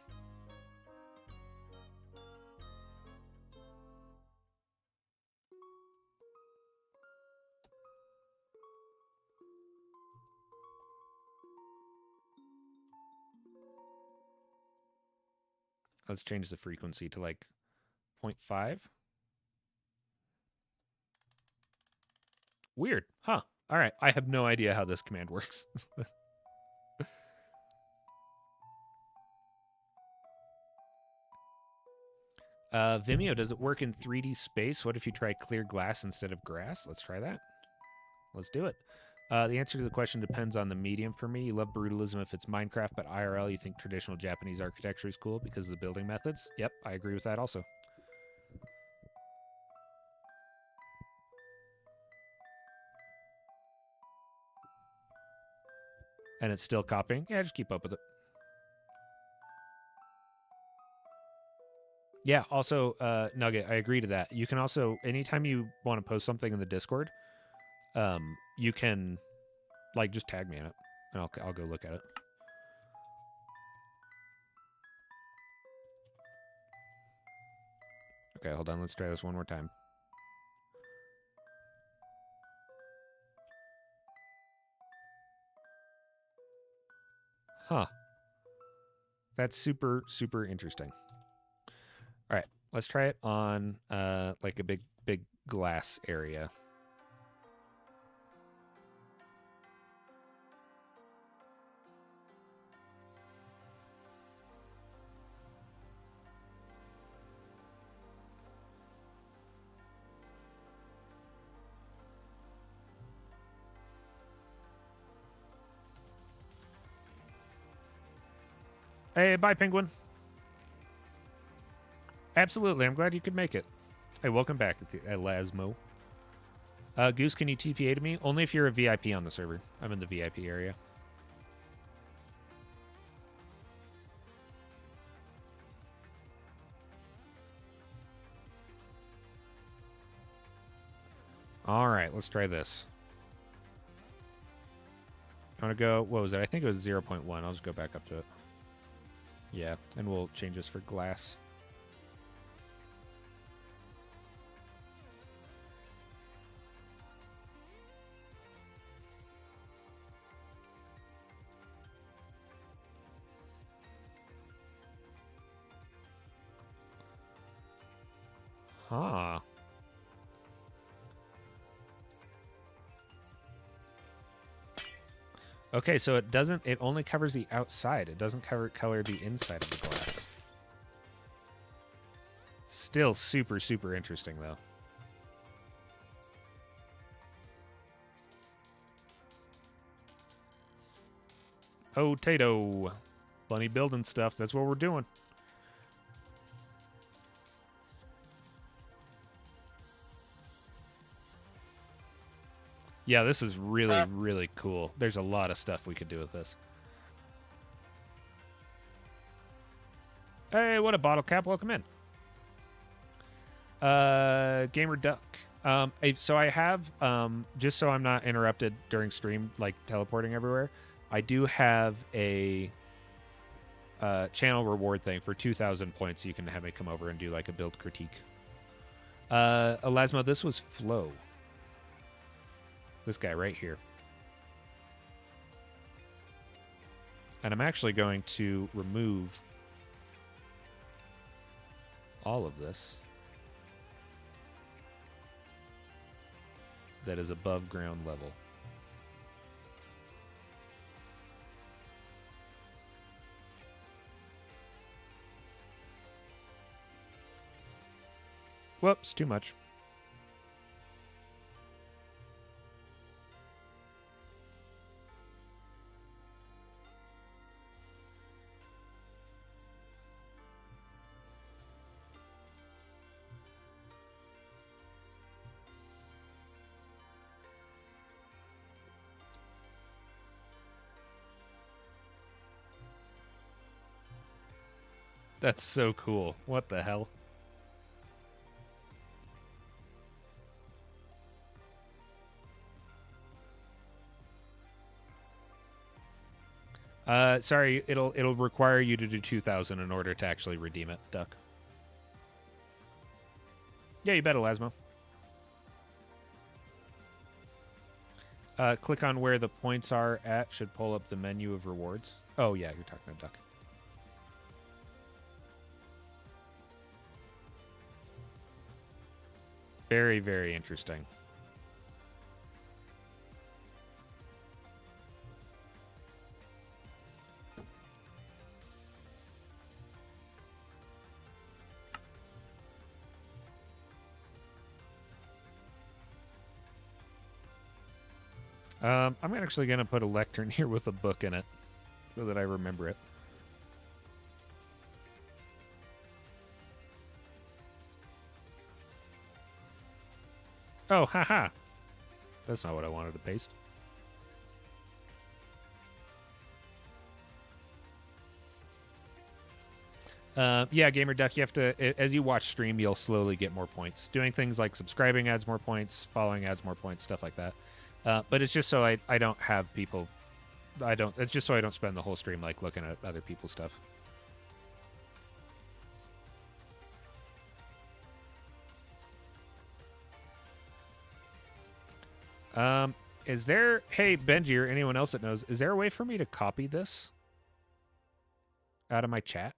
Let's change the frequency to like 0.5. Weird, huh? All right, I have no idea how this command works. Vimeo, does it work in 3D space? What if you try clear glass instead of grass? Let's try that. Let's do it. The answer to the question depends on the medium for me. You love brutalism if it's Minecraft, but IRL, you think traditional Japanese architecture is cool because of the building methods. Yep, I agree with that also. And it's still copying. Yeah, just keep up with it. Yeah, also, Nugget, I agree to that. You can also, anytime you want to post something in the Discord, you can, like, just tag me in it, and I'll go look at it. Okay, hold on. Let's try this one more time. Huh. That's super, super interesting. All right, let's try it on, like a big glass area. Hey, bye, Penguin. Absolutely. I'm glad you could make it. Hey, welcome back, Lasmo. Goose, can you TPA to me? Only if you're a VIP on the server. I'm in the VIP area. All right, let's try this. I want to go, what was it? I think it was 0.1. I'll just go back up to it. Yeah, and we'll change this for glass. Huh. Okay, so it only covers the outside. It doesn't color the inside of the glass. Still super, super interesting, though. Potato. Funny building stuff. That's what we're doing. Yeah, this is really, really cool. There's a lot of stuff we could do with this. Hey, what a bottle cap. Welcome in. Gamer Duck. So I have, just so I'm not interrupted during stream, like teleporting everywhere, I do have a channel reward thing for 2,000 points. So you can have me come over and do like a build critique. Elasmo, this was Flo. This guy right here. And I'm actually going to remove all of this that is above ground level. Whoops, too much. That's so cool. What the hell? Sorry, it'll require you to do 2,000 in order to actually redeem it, Duck. Yeah, you bet, Elasmo. Click on where the points are at. Should pull up the menu of rewards. Oh, yeah, you're talking about Duck. Very, very interesting. I'm actually going to put a lectern here with a book in it so that I remember it. Oh, haha. That's not what I wanted to paste. Yeah, Gamer Duck, you have to, as you watch stream, you'll slowly get more points. Doing things like subscribing adds more points, following adds more points, stuff like that. But it's just so I don't have people, it's just so I don't spend the whole stream like looking at other people's stuff. Is there, hey, Benji or anyone else that knows, is there a way for me to copy this out of my chat?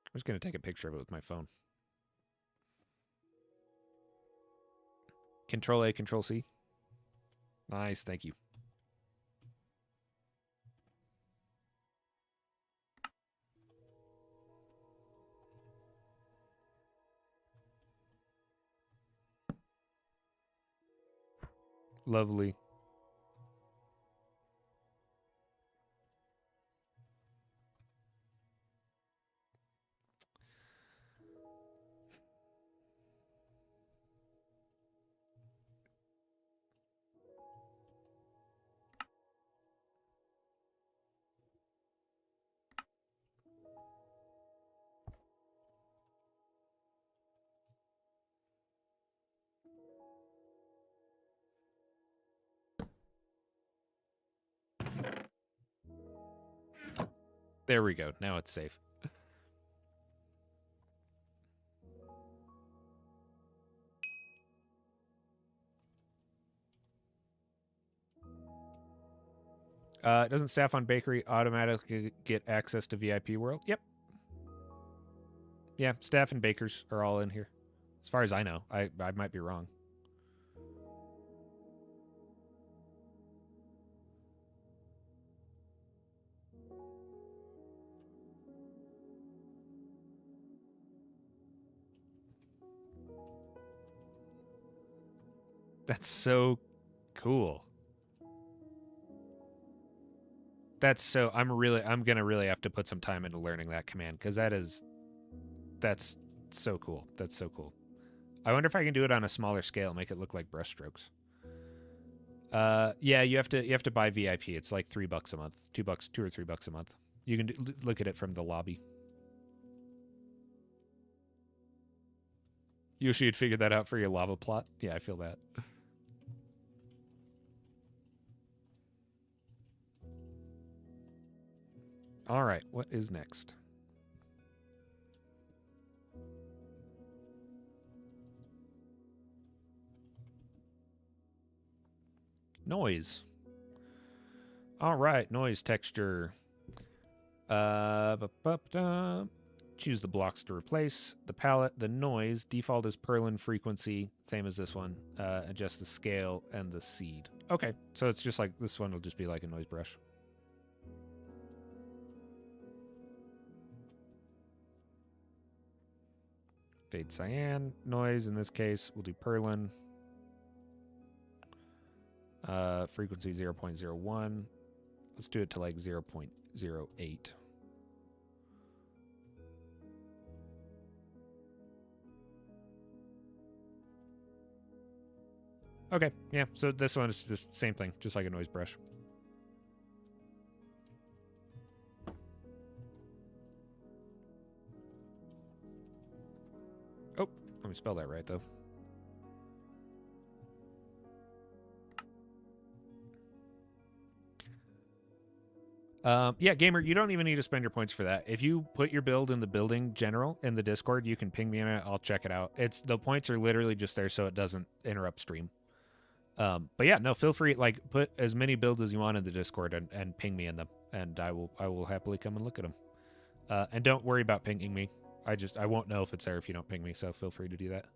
I'm just going to take a picture of it with my phone. Control A, Control C. Nice, thank you. Lovely. There we go. Now it's safe. Doesn't staff on bakery automatically get access to VIP World? Yep. Yeah, staff and bakers are all in here. As far as I know. I might be wrong. That's so cool. That's so, I'm going to really have to put some time into learning that command because that's so cool. That's so cool. I wonder if I can do it on a smaller scale, make it look like brushstrokes. Yeah, you have to buy VIP. It's like $3 a month, $2 or $3 a month. You can look at it from the lobby. You should figure that out for your lava plot. Yeah, I feel that. All right, what is next? Noise. All right, noise texture. Choose the blocks to replace. The palette, the noise, default is Perlin frequency, same as this one. Adjust the scale and the seed. Okay, so it's just like, this one will just be like a noise brush. Fade cyan. Noise, in this case, we'll do Perlin. Frequency 0.01. Let's do it to like 0.08. Okay, yeah, so this one is just the same thing, just like a noise brush. Oh, let me spell that right, though. Yeah, gamer, you don't even need to spend your points for that. If you put your build in the building general in the Discord, you can ping me in it. I'll check it out. The points are literally just there so it doesn't interrupt stream. But yeah, no, feel free, like, put as many builds as you want in the Discord and ping me in them, and I will happily come and look at them. And don't worry about pinging me. I won't know if it's there if you don't ping me, so feel free to do that.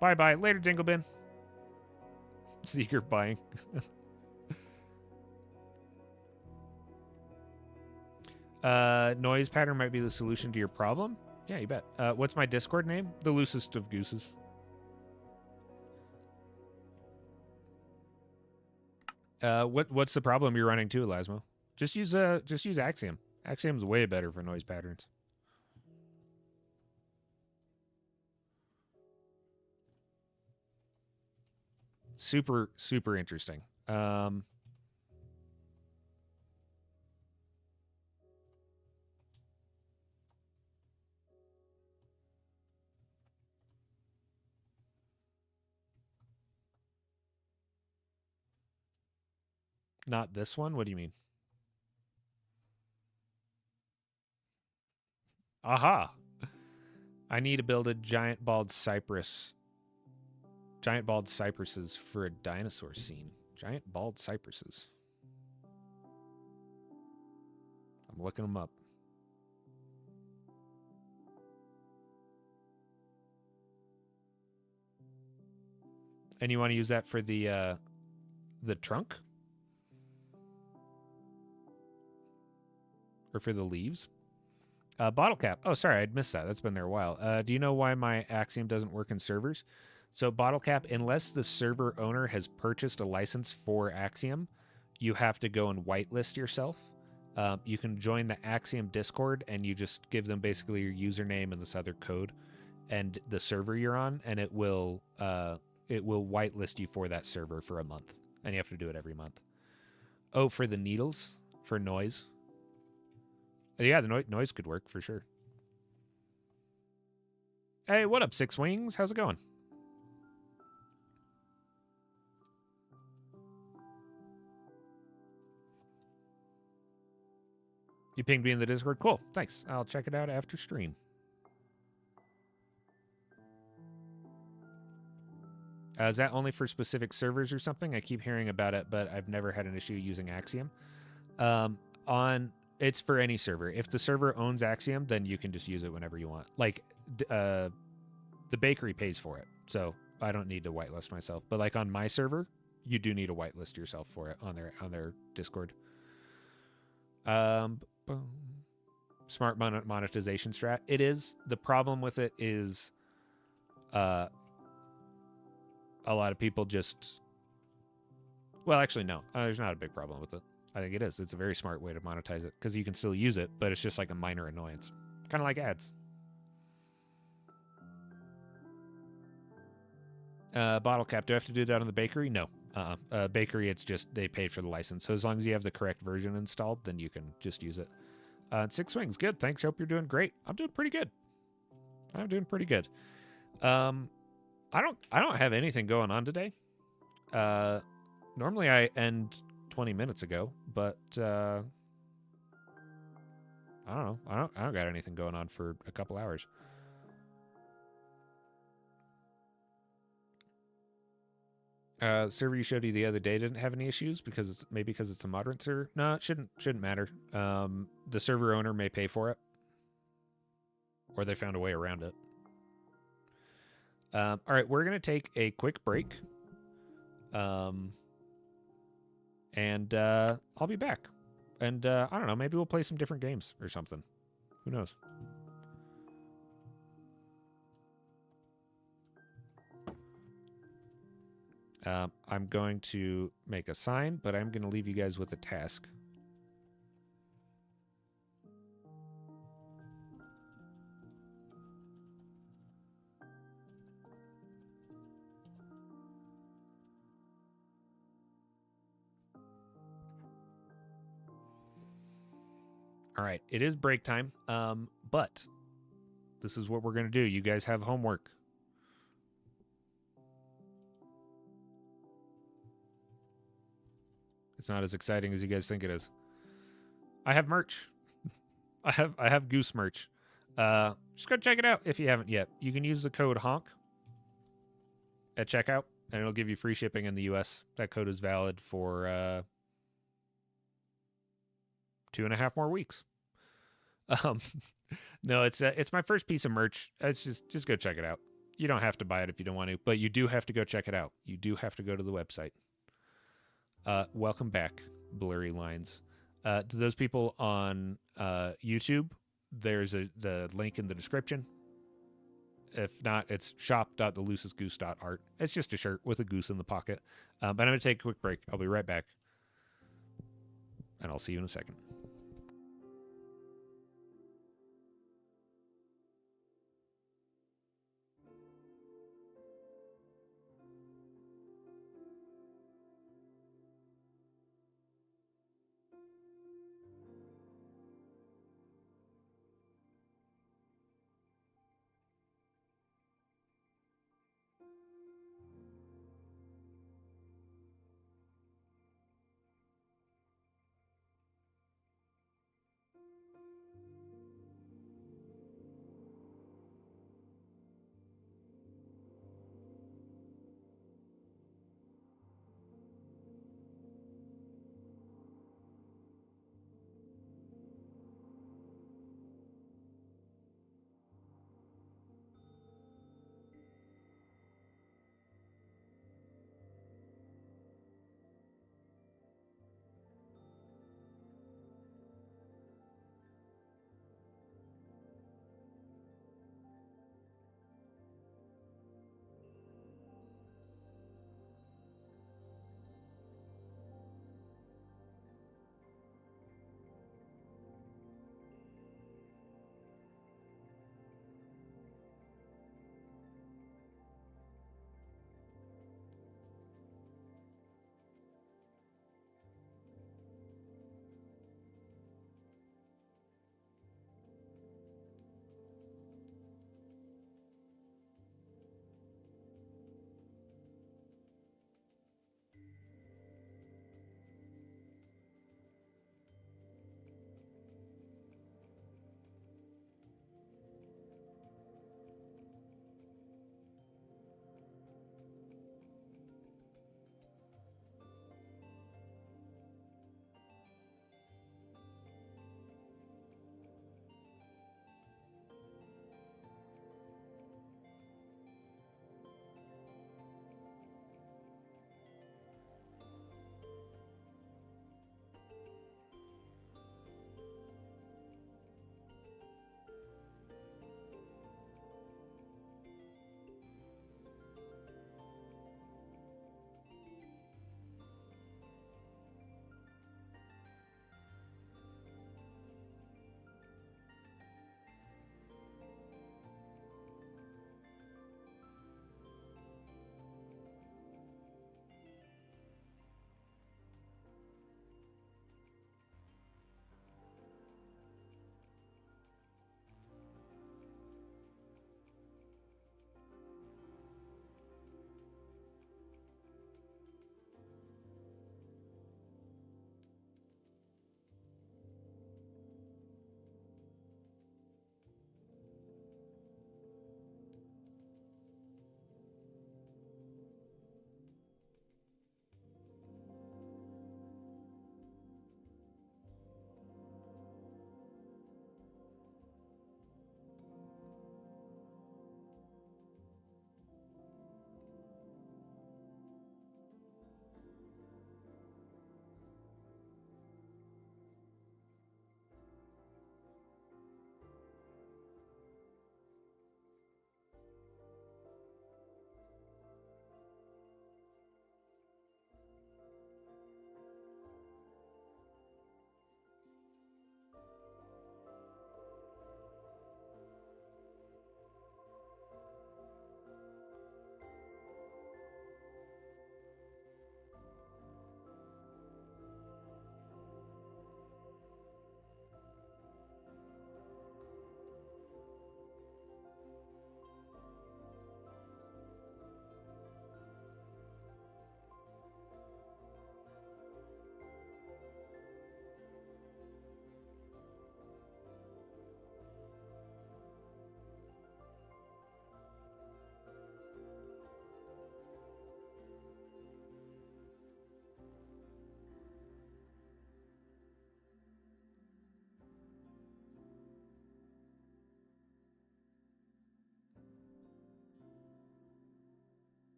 Bye-bye. Later, Dinglebin. Secret buying. Noise pattern might be the solution to your problem. Yeah, you bet. What's my Discord name? The loosest of gooses. What's the problem you're running to, Lasmo? Just use Axiom. Axiom's way better for noise patterns. Super interesting. Not this one. What do you mean? Aha! I need to build a giant bald cypresses for a dinosaur scene. Giant bald cypresses. I'm looking them up. And you want to use that for the trunk? Or for the leaves? Bottle cap. Oh, sorry, I'd missed that. That's been there a while. Do you know why my Axiom doesn't work in servers? So bottle cap, unless the server owner has purchased a license for Axiom, you have to go and whitelist yourself. You can join the Axiom Discord, and you just give them basically your username and this other code and the server you're on, and it will whitelist you for that server for a month, and you have to do it every month. Oh, for the needles, for noise. Yeah, the noise could work for sure. Hey, what up, Six Wings? How's it going? You pinged me in the Discord? Cool, thanks. I'll check it out after stream. Is that only for specific servers or something? I keep hearing about it, but I've never had an issue using Axiom. It's for any server. If the server owns Axiom, then you can just use it whenever you want. Like, the bakery pays for it, so I don't need to whitelist myself. But like on my server, you do need to whitelist yourself for it on their Discord. Smart monetization strat. It is. The problem with it is, a lot of people just. Well, actually, no. There's not a big problem with it. I think it is. It's a very smart way to monetize it because you can still use it, but it's just like a minor annoyance. Kind of like ads. Bottle cap. Do I have to do that on the bakery? No. Bakery, it's just they paid for the license. So as long as you have the correct version installed, then you can just use it. Six Wings. Good. Thanks. Hope you're doing great. I'm doing pretty good. I don't have anything going on today. Normally I end 20 minutes ago, but I don't know. I don't got anything going on for a couple hours. Server you showed you the other day didn't have any issues because it's a moderate server. No, it shouldn't matter. The server owner may pay for it, or they found a way around it. All right, we're gonna take a quick break. And I'll be back. And I don't know, maybe we'll play some different games or something. Who knows? I'm going to make a sign, but I'm going to leave you guys with a task. All right, it is break time, but this is what we're going to do. You guys have homework. It's not as exciting as you guys think it is. I have merch. I have Goose merch. Just go check it out if you haven't yet. You can use the code HONK at checkout, and it'll give you free shipping in the US. That code is valid for 2.5 more weeks. No, it's my first piece of merch. It's just go check it out. You don't have to buy it if you don't want to, but you do have to go check it out. You do have to go to the website. Welcome back, Blurry Lines. To those people on YouTube, there's the link in the description. If not, it's shop.theloosestgoose.art. It's just a shirt with a goose in the pocket. But I'm going to take a quick break. I'll be right back. And I'll see you in a second.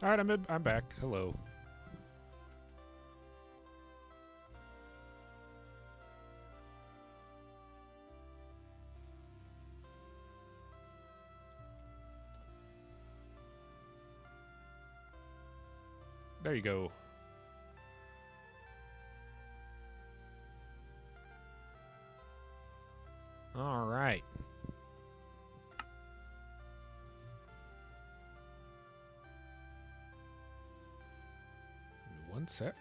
All right, I'm back. Hello. There you go. All right. One sec.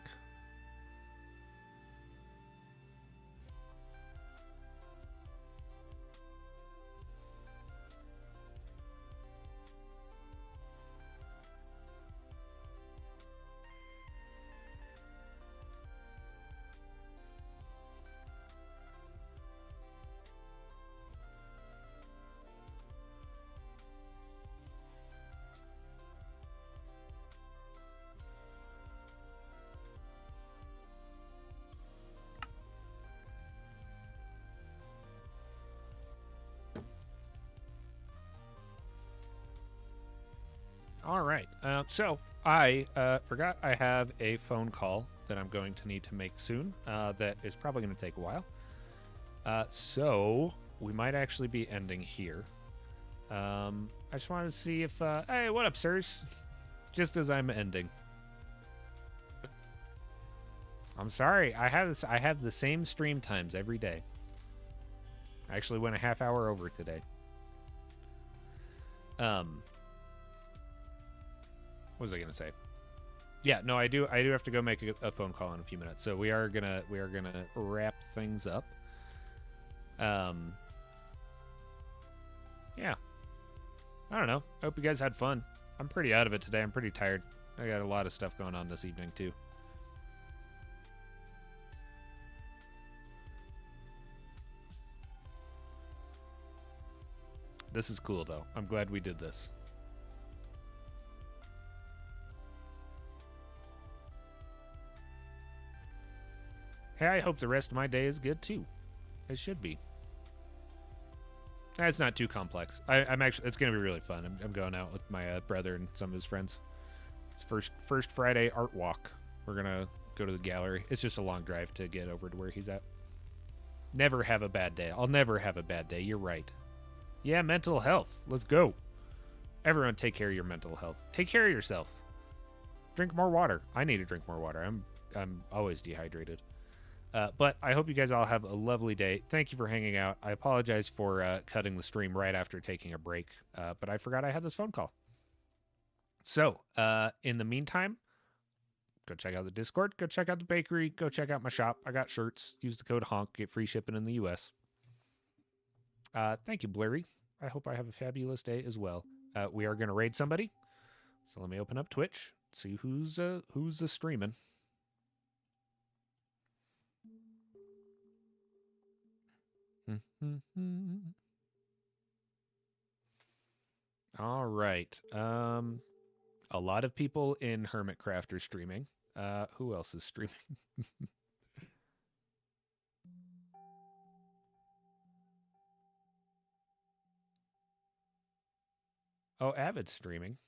All right. So I forgot I have a phone call that I'm going to need to make soon. That is probably going to take a while. So we might actually be ending here. I just wanted to see if hey, what up, sirs? Just as I'm ending. I'm sorry. I have the same stream times every day. I actually went a half hour over today. What was I gonna say? Yeah, no, I do have to go make a phone call in a few minutes. So we are gonna wrap things up. Yeah. I don't know. I hope you guys had fun. I'm pretty out of it today. I'm pretty tired. I got a lot of stuff going on this evening too. This is cool though. I'm glad we did this. Hey, I hope the rest of my day is good too. It should be. It's not too complex. I'm actually. It's gonna be really fun. I'm going out with my brother and some of his friends. It's first Friday art walk. We're gonna go to the gallery. It's just a long drive to get over to where he's at. Never have a bad day. I'll never have a bad day. You're right. Yeah, mental health. Let's go. Everyone, take care of your mental health. Take care of yourself. Drink more water. I need to drink more water. I'm always dehydrated. But I hope you guys all have a lovely day. Thank you for hanging out. I apologize for cutting the stream right after taking a break, but I forgot I had this phone call. So, in the meantime, go check out the Discord. Go check out the bakery. Go check out my shop. I got shirts. Use the code HONK. Get free shipping in the U.S. Thank you, Blurry. I hope I have a fabulous day as well. We are going to raid somebody. So let me open up Twitch. See who's streaming. All right. A lot of people in Hermitcraft are streaming. Who else is streaming? Oh, Avid's streaming.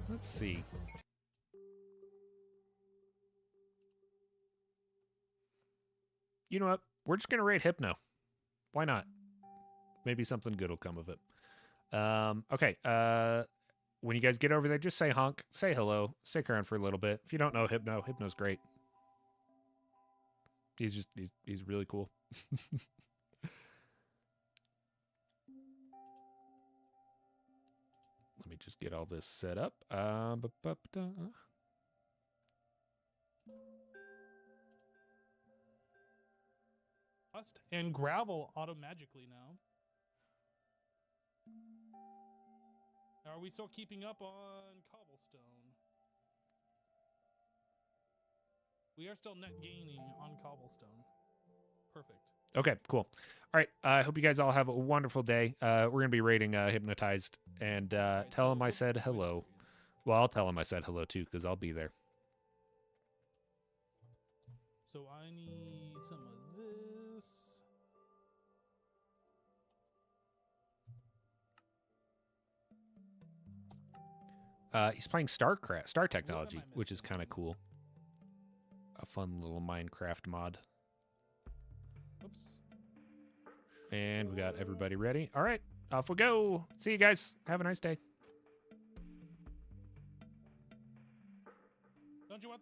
Let's see. You know what? We're just going to raid Hypno. Why not? Maybe something good will come of it. Okay. When you guys get over there, just say honk, say hello, stick around for a little bit. If you don't know Hypno, Hypno's great. He's really cool. Let me just get all this set up. And gravel auto-magically now. Are we still keeping up on cobblestone? We are still net gaining on cobblestone. Perfect. Okay, cool. All right. I hope you guys all have a wonderful day. We're going to be rating Hypnotized. And right, tell him I said hello. Well, I'll tell him I said hello, too, because I'll be there. So I need some of this. He's playing Star Technology, missing? which is kind of cool. A fun little Minecraft mod. Oops. And we got everybody ready. All right, off we go. See you guys. Have a nice day. Don't you want